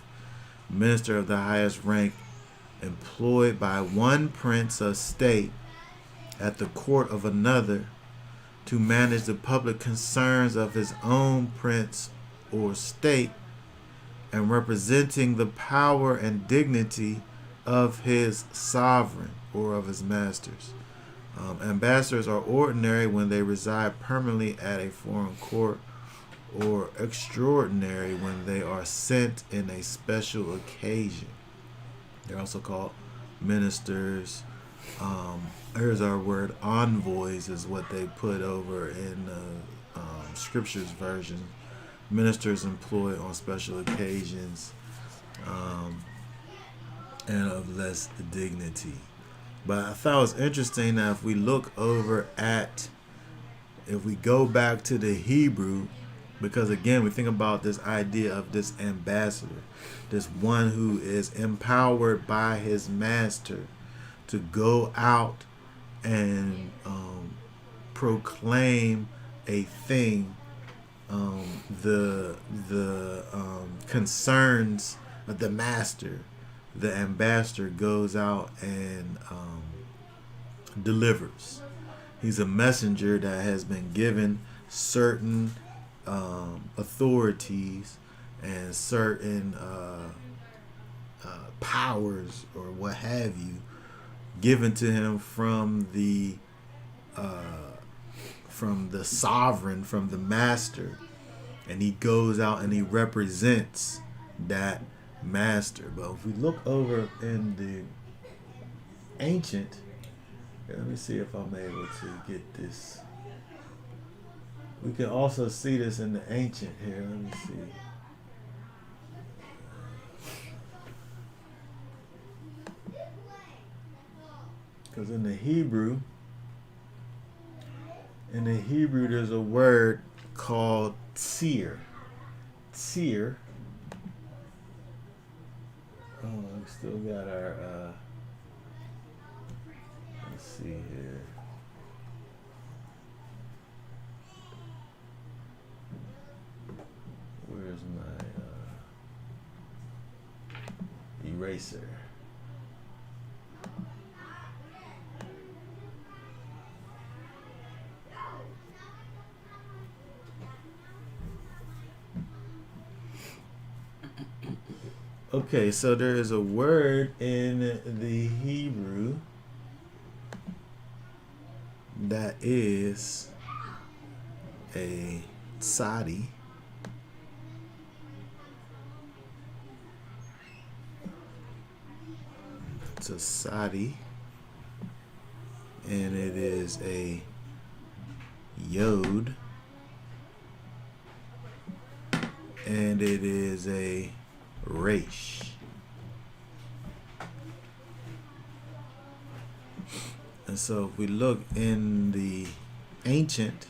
Minister of the highest rank, employed by one prince of state at the court of another to manage the public concerns of his own prince or state, and representing the power and dignity of his sovereign or of his masters. Ambassadors are ordinary when they reside permanently at a foreign court, or extraordinary when they are sent in a special occasion. They're also called ministers. Here's our word, envoys is what they put over in the scriptures version. Ministers employed on special occasions and of less dignity. But I thought it was interesting that if we look over at, if we go back to the Hebrew, because again, we think about this idea of this ambassador, this one who is empowered by his master to go out and proclaim a thing, the concerns of the master. The ambassador goes out and delivers. He's a messenger that has been given certain authorities and certain powers or what have you given to him from the sovereign, from the master, and he goes out and he represents that master. But if we look over in the ancient, let me see if I'm able to get this. We can also see this in the ancient here. Let me see. Because in the Hebrew, there's a word called Seer. Seer. Oh, we still got our. Let's see here. Where's my eraser? Okay, so there is a word in the Hebrew that is a tzadi. It's a tzadi, and it is a yod, and it is a resh. And so if we look in the ancient,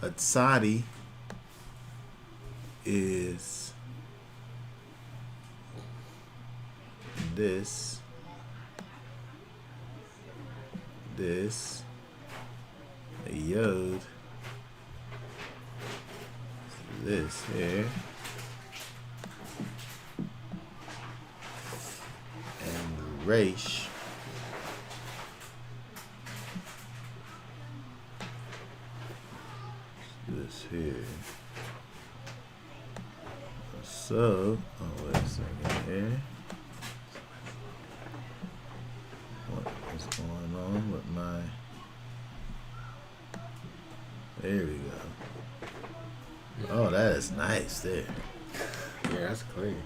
a tzadi is this, a yod, this here, and the resh this here. So, oh wait a second here. What is going on with my? There we go. Oh, that is nice there. Yeah, that's clean.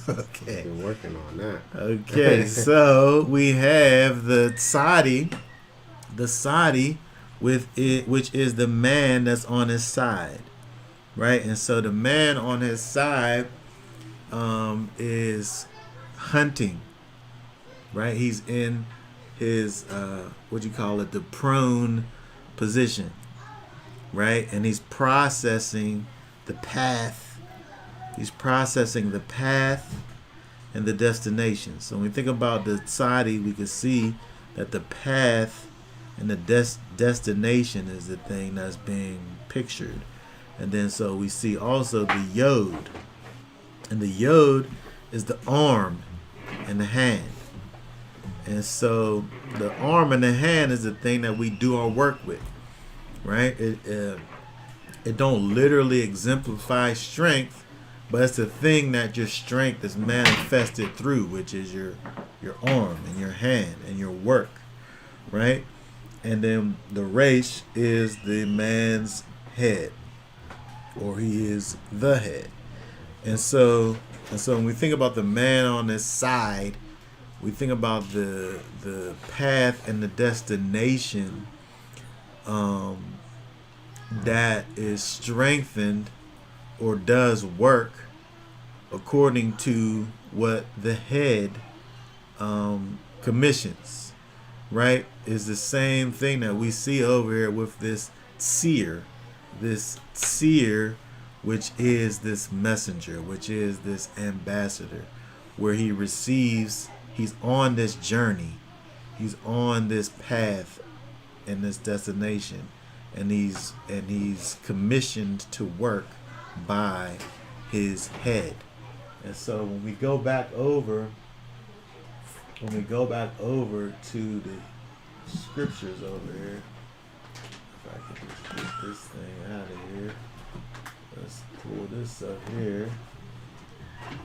Okay. Been working on that. Okay, so we have the tzadi with it, which is the man that's on his side, right? And so the man on his side is hunting, right? He's in his the prone position, right? And he's processing the path. He's processing the path and the destination. So when we think about the tzadi, we can see that the path and the destination is the thing that's being pictured. And then so we see also the yod. And the yod is the arm and the hand. And so the arm and the hand is the thing that we do our work with, right? It don't literally exemplify strength, but it's the thing that your strength is manifested through, which is your arm and your hand and your work, right? And then the resh is the man's head, or he is the head. And so when we think about the man on this side, we think about the path and the destination that is strengthened or does work according to what the head commissions, right? Is the same thing that we see over here with this seer, which is this messenger, which is this ambassador, where he's on this journey, he's on this path and this destination, and he's commissioned to work by his head. And so when we go back over to the scriptures over here, if I can just get this thing out of here, let's pull this up here.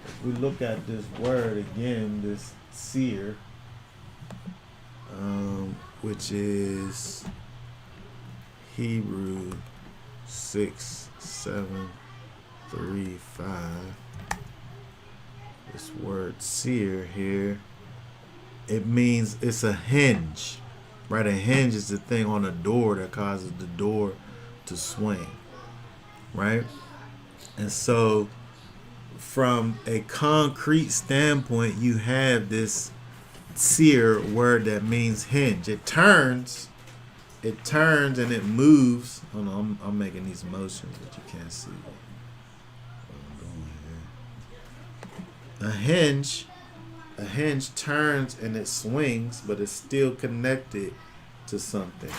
If we look at this word again, this seer, which is Hebrew 6:7-3-5. This word seer here, it means it's a hinge, right? A hinge is the thing on a door that causes the door to swing, right? And so from a concrete standpoint, you have this seer word that means hinge. It turns it turns and it moves. Hold on, I'm making these motions, but you can't see what I'm doing here. A hinge turns and it swings, but it's still connected to something,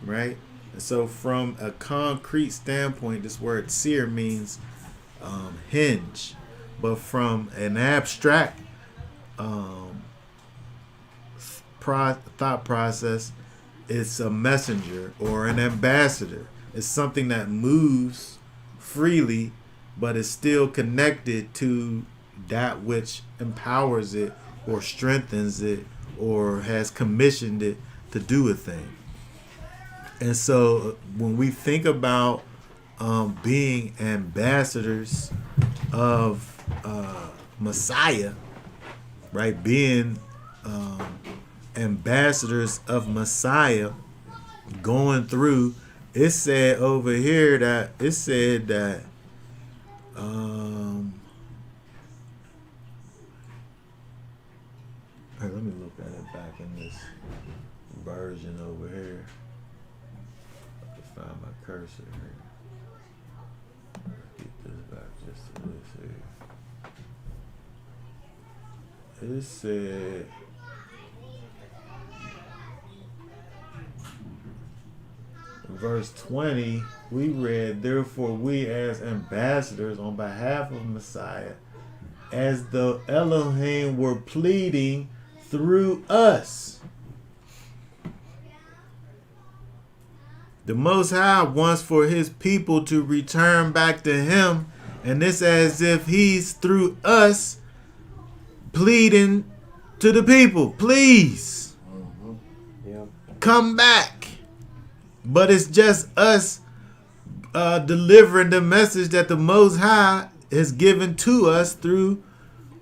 right? And so, from a concrete standpoint, this word seer means hinge, but from an abstract thought process, it's a messenger or an ambassador. It's something that moves freely, but is still connected to that which empowers it or strengthens it or has commissioned it to do a thing. And so when we think about being ambassadors of Messiah, right? Being ambassadors of Messiah, going through, it said over here that it said that let me look at it back in this version over here. I can find my cursor here. Get this back just to this here. It said verse 20, we read, therefore we as ambassadors on behalf of Messiah, as though Elohim were pleading through us. The Most High wants for his people to return back to him, and it's as if he's through us pleading to the people, please come back. But it's just us delivering the message that the Most High has given to us through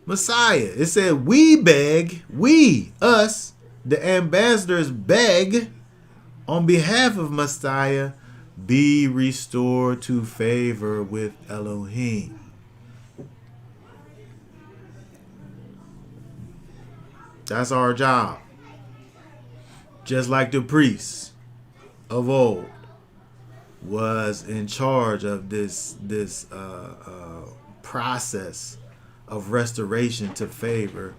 Messiah. It said we beg, us, the ambassadors beg on behalf of Messiah, be restored to favor with Elohim. That's our job. Just like the priests of old was in charge of this process of restoration to favor,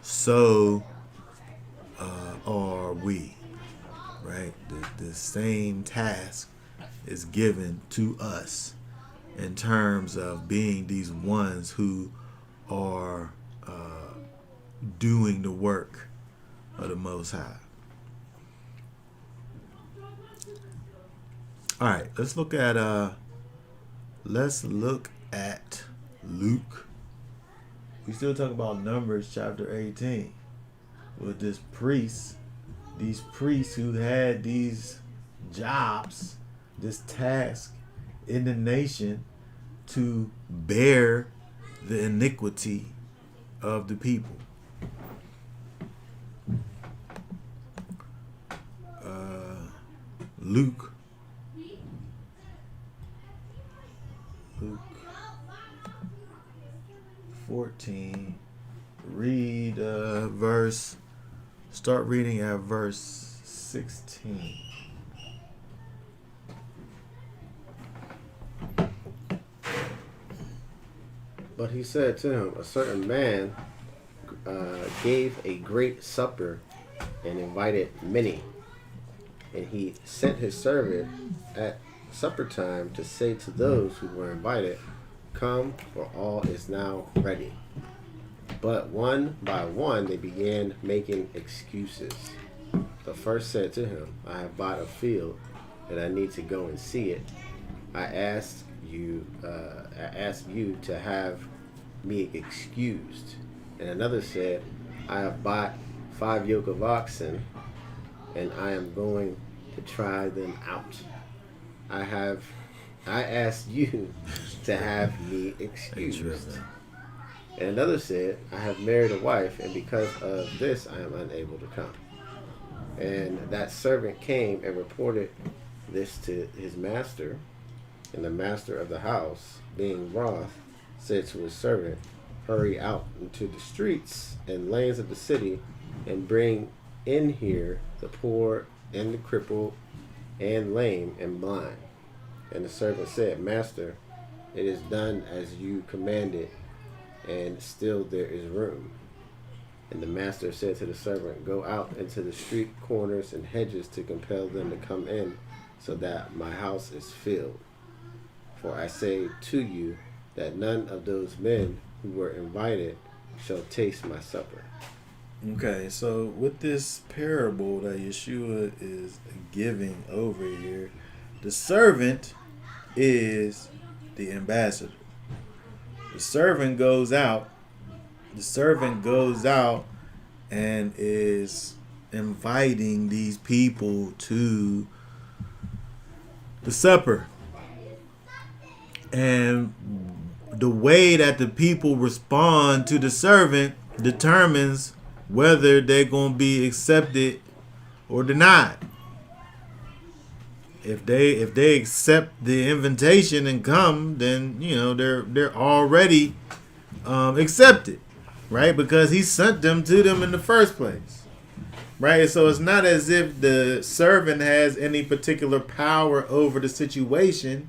so are we, right? The same task is given to us in terms of being these ones who are doing the work of the Most High. All right, let's look at Luke. We still talk about Numbers chapter 18 with these priests who had these jobs, this task in the nation to bear the iniquity of the people. Luke 14. Start reading at verse 16. But he said to him, a certain man gave a great supper and invited many. And he sent his servant at supper time to say to those who were invited, come, for all is now ready. But one by one they began making excuses. The first said to him, I have bought a field and I need to go and see it. I ask you to have me excused. And another said, I have bought 5 yoke of oxen and I am going to try them out. I asked you to have me excused. And another said, I have married a wife, and because of this I am unable to come. And that servant came and reported this to his master. And the master of the house, being wroth, said to his servant, hurry out into the streets and lanes of the city, and bring in here the poor and the crippled and lame and blind. And the servant said, Master, it is done as you commanded, and still there is room. And the master said to the servant, Go out into the street corners and hedges to compel them to come in, so that my house is filled. For I say to you that none of those men who were invited shall taste my supper. Okay, so with this parable that Yeshua is giving over here, the servant is the ambassador. The servant goes out. The servant goes out and is inviting these people to the supper. And the way that the people respond to the servant determines whether they're going to be accepted or denied. If they accept the invitation and come, then they're already accepted, right? Because he sent them to them in the first place, right? So it's not as if the servant has any particular power over the situation.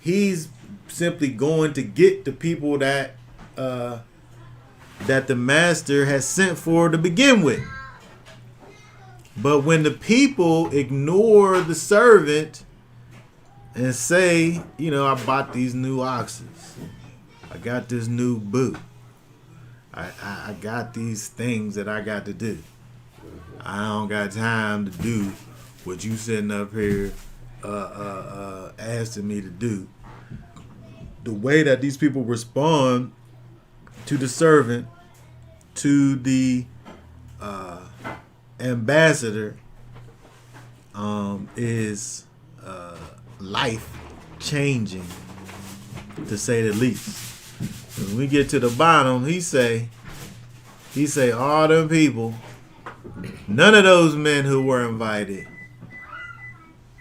He's simply going to get the people that the master has sent for to begin with. But when the people ignore the servant and say, I bought these new oxen, I got this new boot, I got these things that I got to do, I don't got time to do what you sitting up here asking me to do. The way that these people respond to the servant, to the ambassador, is life changing, to say the least. When we get to the bottom, he say all them people, none of those men who were invited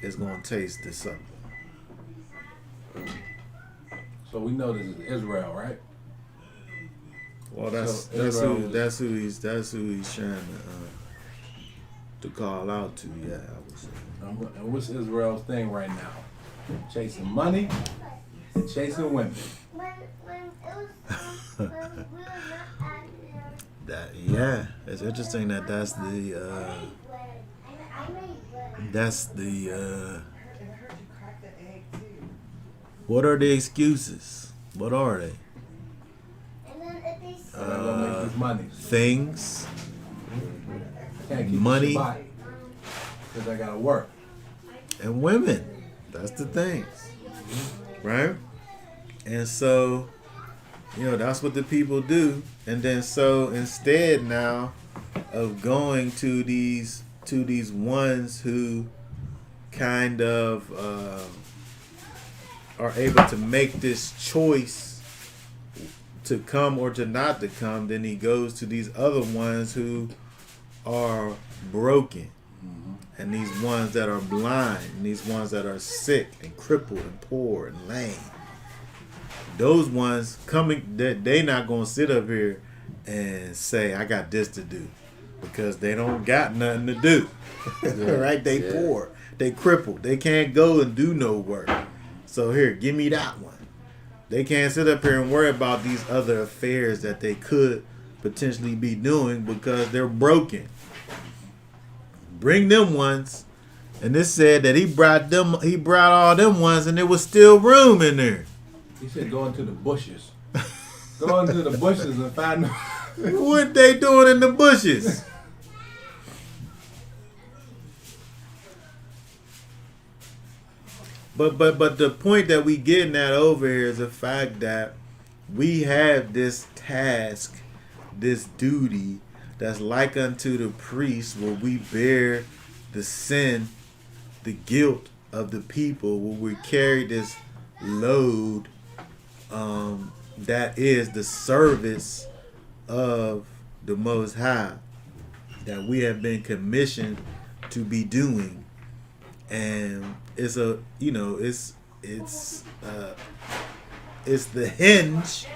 is gonna taste the supper. So we know this is Israel, right? Well, that's who he's trying to call out to. Yeah, I would say. And what's Israel's thing right now? Chasing money and chasing women. It's interesting that's the what are the excuses? What are they? Make this money. Things, Can't keep money, because I gotta work. and women. That's the things, right? And so, that's what the people do. And then so instead now of going to these ones who kind of are able to make this choice to come or to not to come, then he goes to these other ones who are broken, and these ones that are blind, and these ones that are sick and crippled and poor and lame. Those ones coming, they not gonna sit up here and say, I got this to do, because they don't got nothing to do. Right? They poor, they crippled, they can't go and do no work. So here, give me that one. They can't sit up here and worry about these other affairs that they could potentially be doing because they're broken. Bring them ones. And this said that he brought all them ones, and there was still room in there. He said go into the bushes. Go into the bushes and find What they doing in the bushes? But the point that we getting at over here is the fact that we have this task, this duty that's like unto the priest, where we bear the sin, the guilt of the people, where we carry this load that is the service of the Most High, that we have been commissioned to be doing. And it's the hinge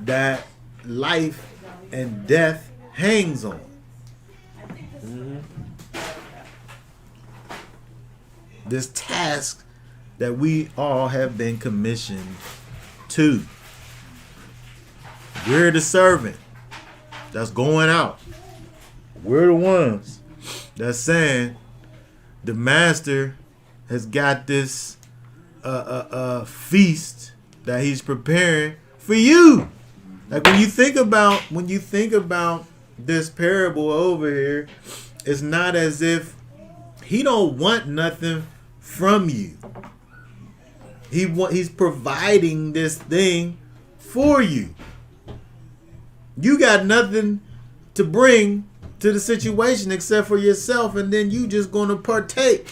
that life and death hangs on. this task that we all have been commissioned to. We're the servant that's going out. We're the ones that's saying the master has got this feast that he's preparing for you. Like when you think about this parable over here, it's not as if he don't want nothing from you. He's providing this thing for you. You got nothing to bring to the situation except for yourself, and then you just gonna partake.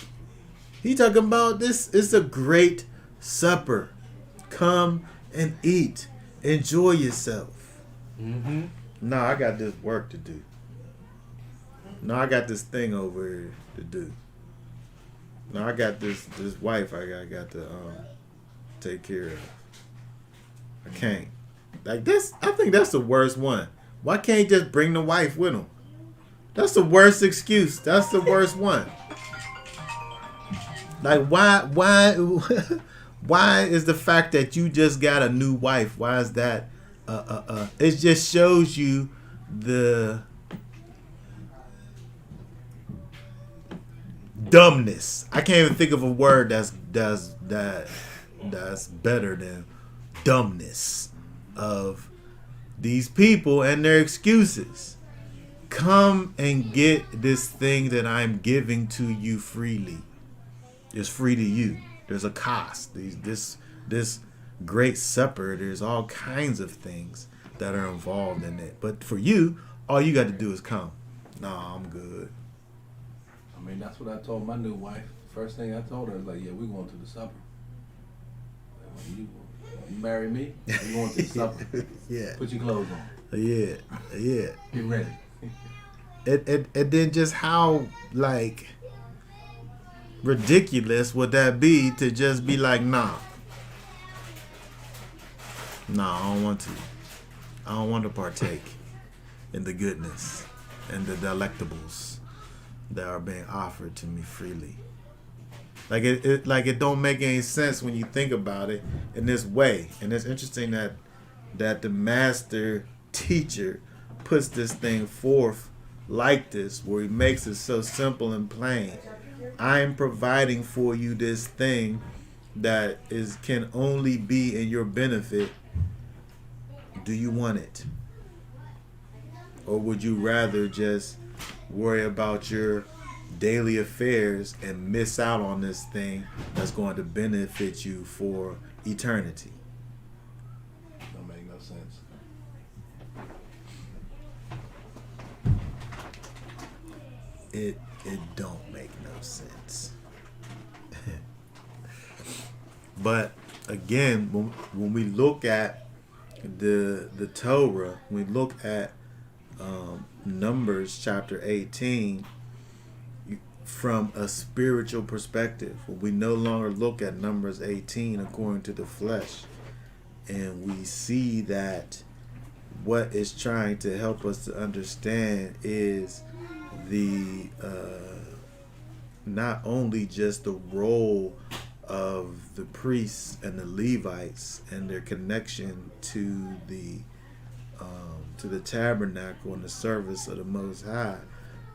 He talking about this. It's a great supper. Come and eat. Enjoy yourself. Mm-hmm. No, I got this work to do. No, I got this thing over here to do. No, I got this wife I got to take care of. I can't. Like this, I think that's the worst one. Why can't he just bring the wife with him? That's the worst excuse. That's the worst one. Like why is the fact that you just got a new wife? Why is that? It just shows you the dumbness. I can't even think of a word that's better than dumbness of these people and their excuses. Come and get this thing that I'm giving to you freely. It's free to you. There's a cost. This great supper, there's all kinds of things that are involved in it. But for you, all you got to do is come. Nah, I'm good. I mean, that's what I told my new wife. First thing I told her was like, yeah, we're going to the supper. Like, when you marry me, we're going to the supper. Yeah. Put your clothes on. Yeah. Get ready. And then just how, like, ridiculous would that be to just be like, nah, I don't want to. I don't want to partake in the goodness and the delectables that are being offered to me freely. Like it don't make any sense when you think about it in this way. And it's interesting that the master teacher puts this thing forth like this, where he makes it so simple and plain. I'm providing for you this thing that can only be in your benefit. Do you want it? Or would you rather just worry about your daily affairs and miss out on this thing that's going to benefit you for eternity? Don't make no sense. It don't make no sense. But again, when we look at the Torah, we look at Numbers chapter 18 from a spiritual perspective. We no longer look at Numbers 18 according to the flesh, and we see that what is trying to help us to understand is the not only just the role of the priests and the Levites and their connection to the tabernacle and the service of the Most High,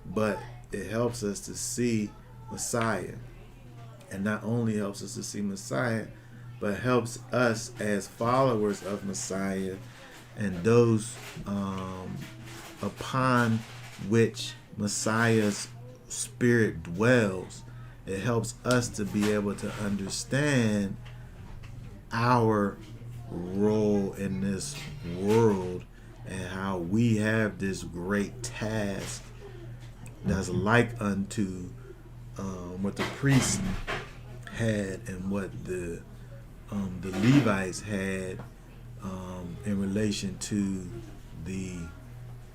but it helps us to see Messiah. And not only helps us to see Messiah, but helps us as followers of Messiah and those upon which Messiah's spirit dwells. It helps us to be able to understand our role in this world and how we have this great task that's like unto what the priests had and what the Levites had in relation to the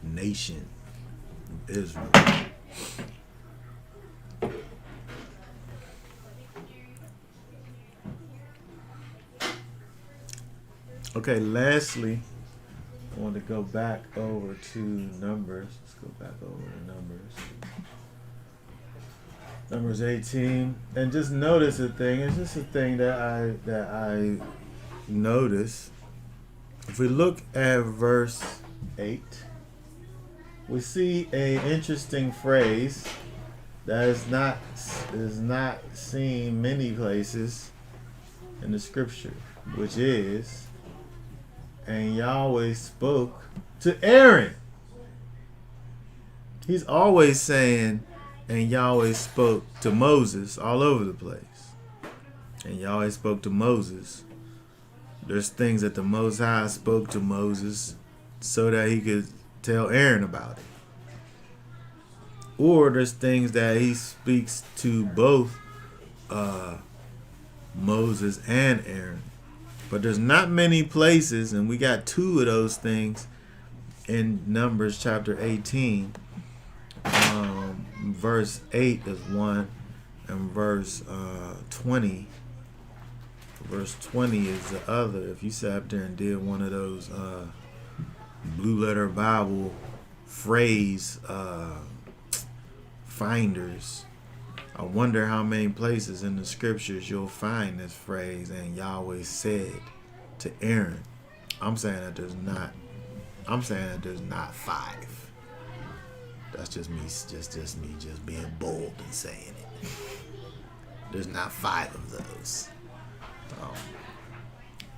nation of Israel. Okay, lastly, I want to go back over to Numbers. Let's go back over to Numbers. Numbers 18, and just notice a thing. It's just a thing that I noticed. If we look at verse 8, we see a interesting phrase that is not seen many places in the scripture, which is, and Yahweh spoke to Aaron. He's always saying, and Yahweh spoke to Moses all over the place. And Yahweh spoke to Moses. There's things that the Most High spoke to Moses so that he could tell Aaron about it. Or there's things that he speaks to both Moses and Aaron. But there's not many places, and we got two of those things in Numbers chapter 18. Verse 8 is one, and verse 20. Verse 20 is the other. If you sat up there and did one of those blue letter Bible phrase finders, I wonder how many places in the scriptures you'll find this phrase, and Yahweh said to Aaron. I'm saying that there's not 5. That's just me, just me being bold and saying it. There's not 5 of those.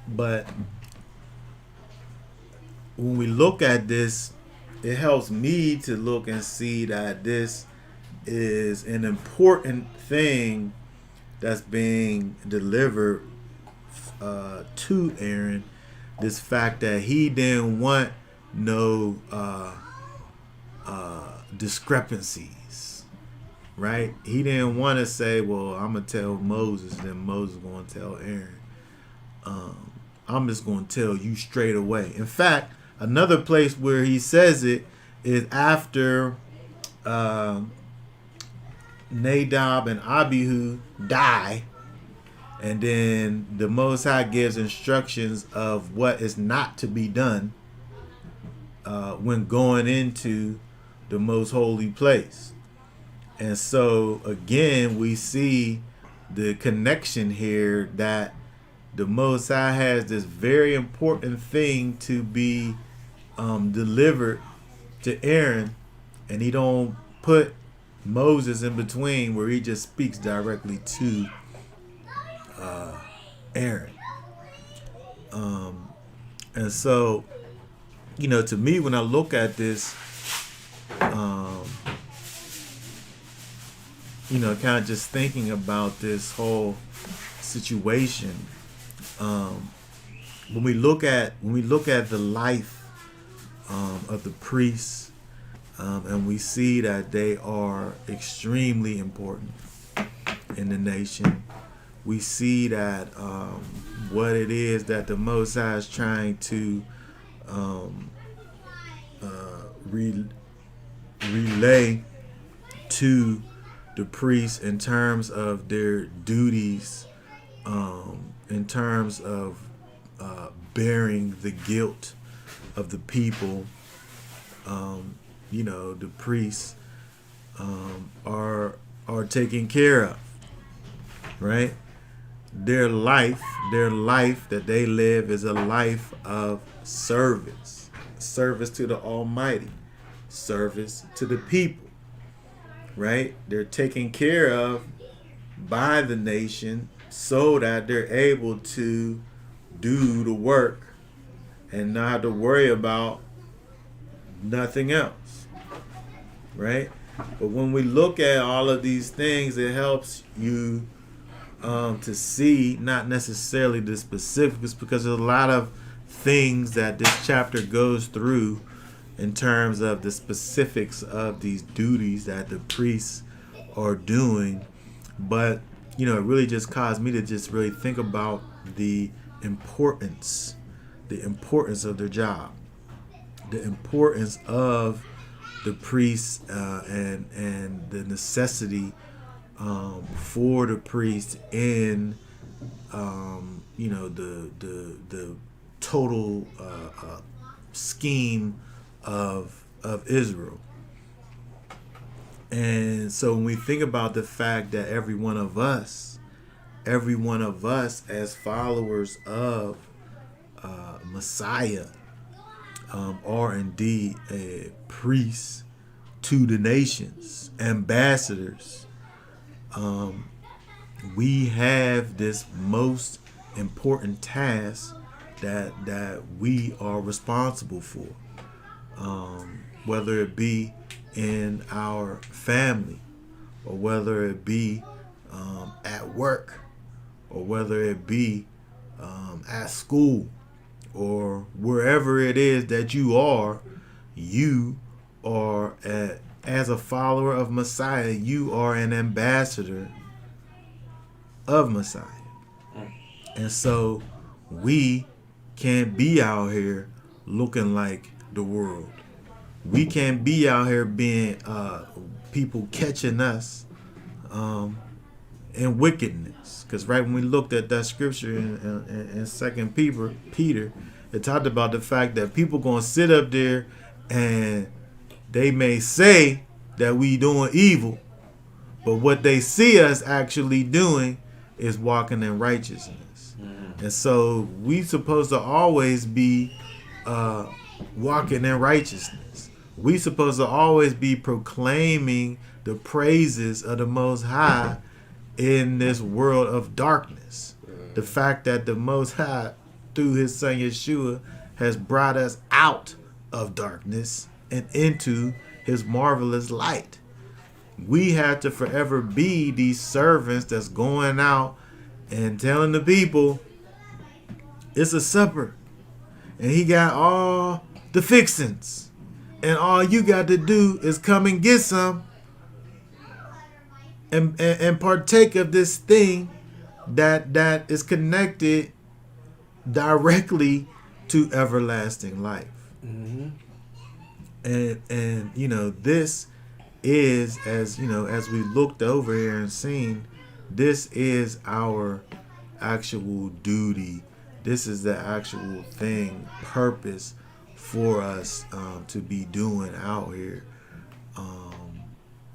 But when we look at this, it helps me to look and see that this is an important thing that's being delivered to Aaron. This fact that he didn't want no discrepancies, right? He didn't want to say, well, I'm going to tell Moses, then Moses going to tell Aaron. I'm just going to tell you straight away. In fact, another place where he says it is after Nadab and Abihu die, and then the Most High gives instructions of what is not to be done when going into the most holy place. And so again, we see the connection here that the Most High has this very important thing to be delivered to Aaron, and he don't put Moses in between, where he just speaks directly to Aaron. And so, to me, when I look at this, kind of just thinking about this whole situation, when we look at the life of the priests, and we see that they are extremely important in the nation, we see that what it is that the Most High is trying to relay to the priests in terms of their duties, in terms of bearing the guilt of the people. The priests are taken care of, right? Their life that they live is a life of service to the Almighty, service to the people, right? They're taken care of by the nation so that they're able to do the work and not have to worry about nothing else, right? But when we look at all of these things, it helps you to see not necessarily the specifics, because there's a lot of things that this chapter goes through in terms of the specifics of these duties that the priests are doing. But it really just caused me to just really think about the importance of their job, the importance of the priests, and the necessity for the priests in the total scheme of Israel. And so when we think about the fact that every one of us as followers of Messiah are indeed a priests to the nations, ambassadors. We have this most important task that we are responsible for, whether it be in our family, or whether it be at work, or whether it be at school, or wherever it is that you are as a follower of Messiah, you are an ambassador of Messiah. And so we can't be out here looking like the world. We can't be out here being people catching us in wickedness. Because right when we looked at that scripture in 2 Peter, it talked about the fact that people going to sit up there and they may say that we doing evil, but what they see us actually doing is walking in righteousness. And so we supposed to always be walking in righteousness. We supposed to always be proclaiming the praises of the Most High in this world of darkness. The fact that the Most High, through his son Yeshua, has brought us out of darkness and into his marvelous light. We have to forever be these servants that's going out and telling the people it's a supper and he got all the fixings, and all you got to do is come and get some and partake of this thing that is connected directly to everlasting life. Mm-hmm. And you know, this is, as you know, as we looked over here and seen, this is our actual duty. This is the actual thing, purpose for us to be doing out here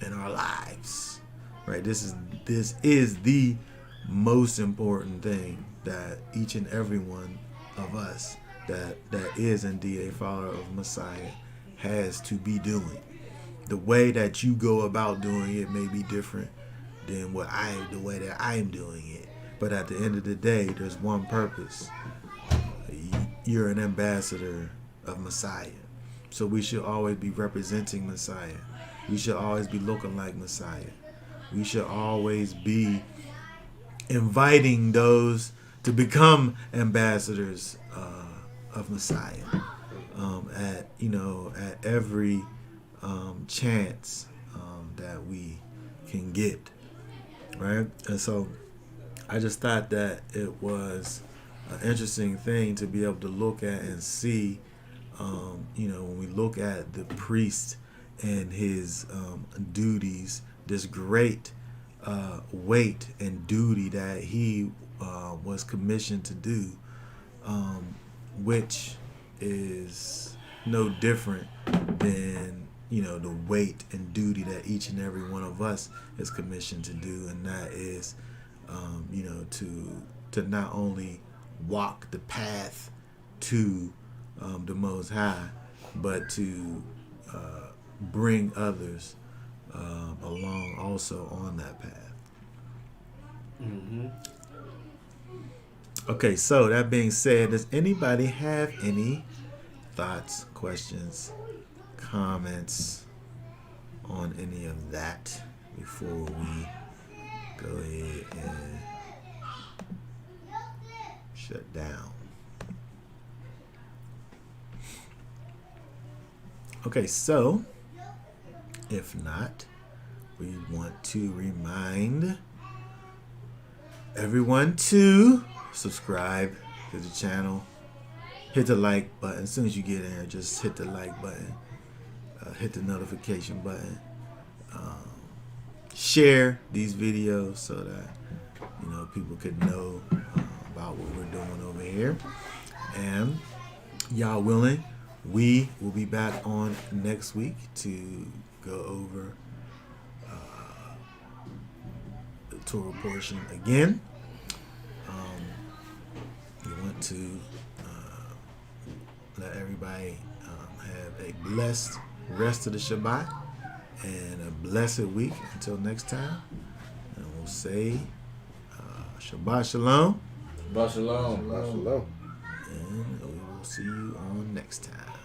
in our lives, right? This is the most important thing that each and every one of us that is indeed a follower of Messiah has to be doing. The way that you go about doing it may be different than the way that I am doing it. But at the end of the day, there's one purpose. You're an ambassador of Messiah. So we should always be representing Messiah. We should always be looking like Messiah. We should always be inviting those to become ambassadors of Messiah at every chance that we can get, right? And so I just thought that it was an interesting thing to be able to look at and see, when we look at the priest and his duties, this great weight and duty that he was commissioned to do, which is no different than the weight and duty that each and every one of us is commissioned to do, and that is to not only walk the path to the Most High, but to bring others along also on that path. Mm-hmm. Okay, so that being said, does anybody have any thoughts, questions, comments on any of that before we go ahead and shut down? Okay, so if not, we want to remind everyone to subscribe to the channel. Hit the like button. As soon as you get in here, just hit the like button. Hit the notification button. Share these videos so that people could know about what we're doing over here. And y'all willing, we will be back on next week to go over Torah portion again. We want to let everybody have a blessed rest of the Shabbat and a blessed week until next time. And we'll say Shabbat Shalom. Shabbat shalom. Shalom. And we will see you on next time.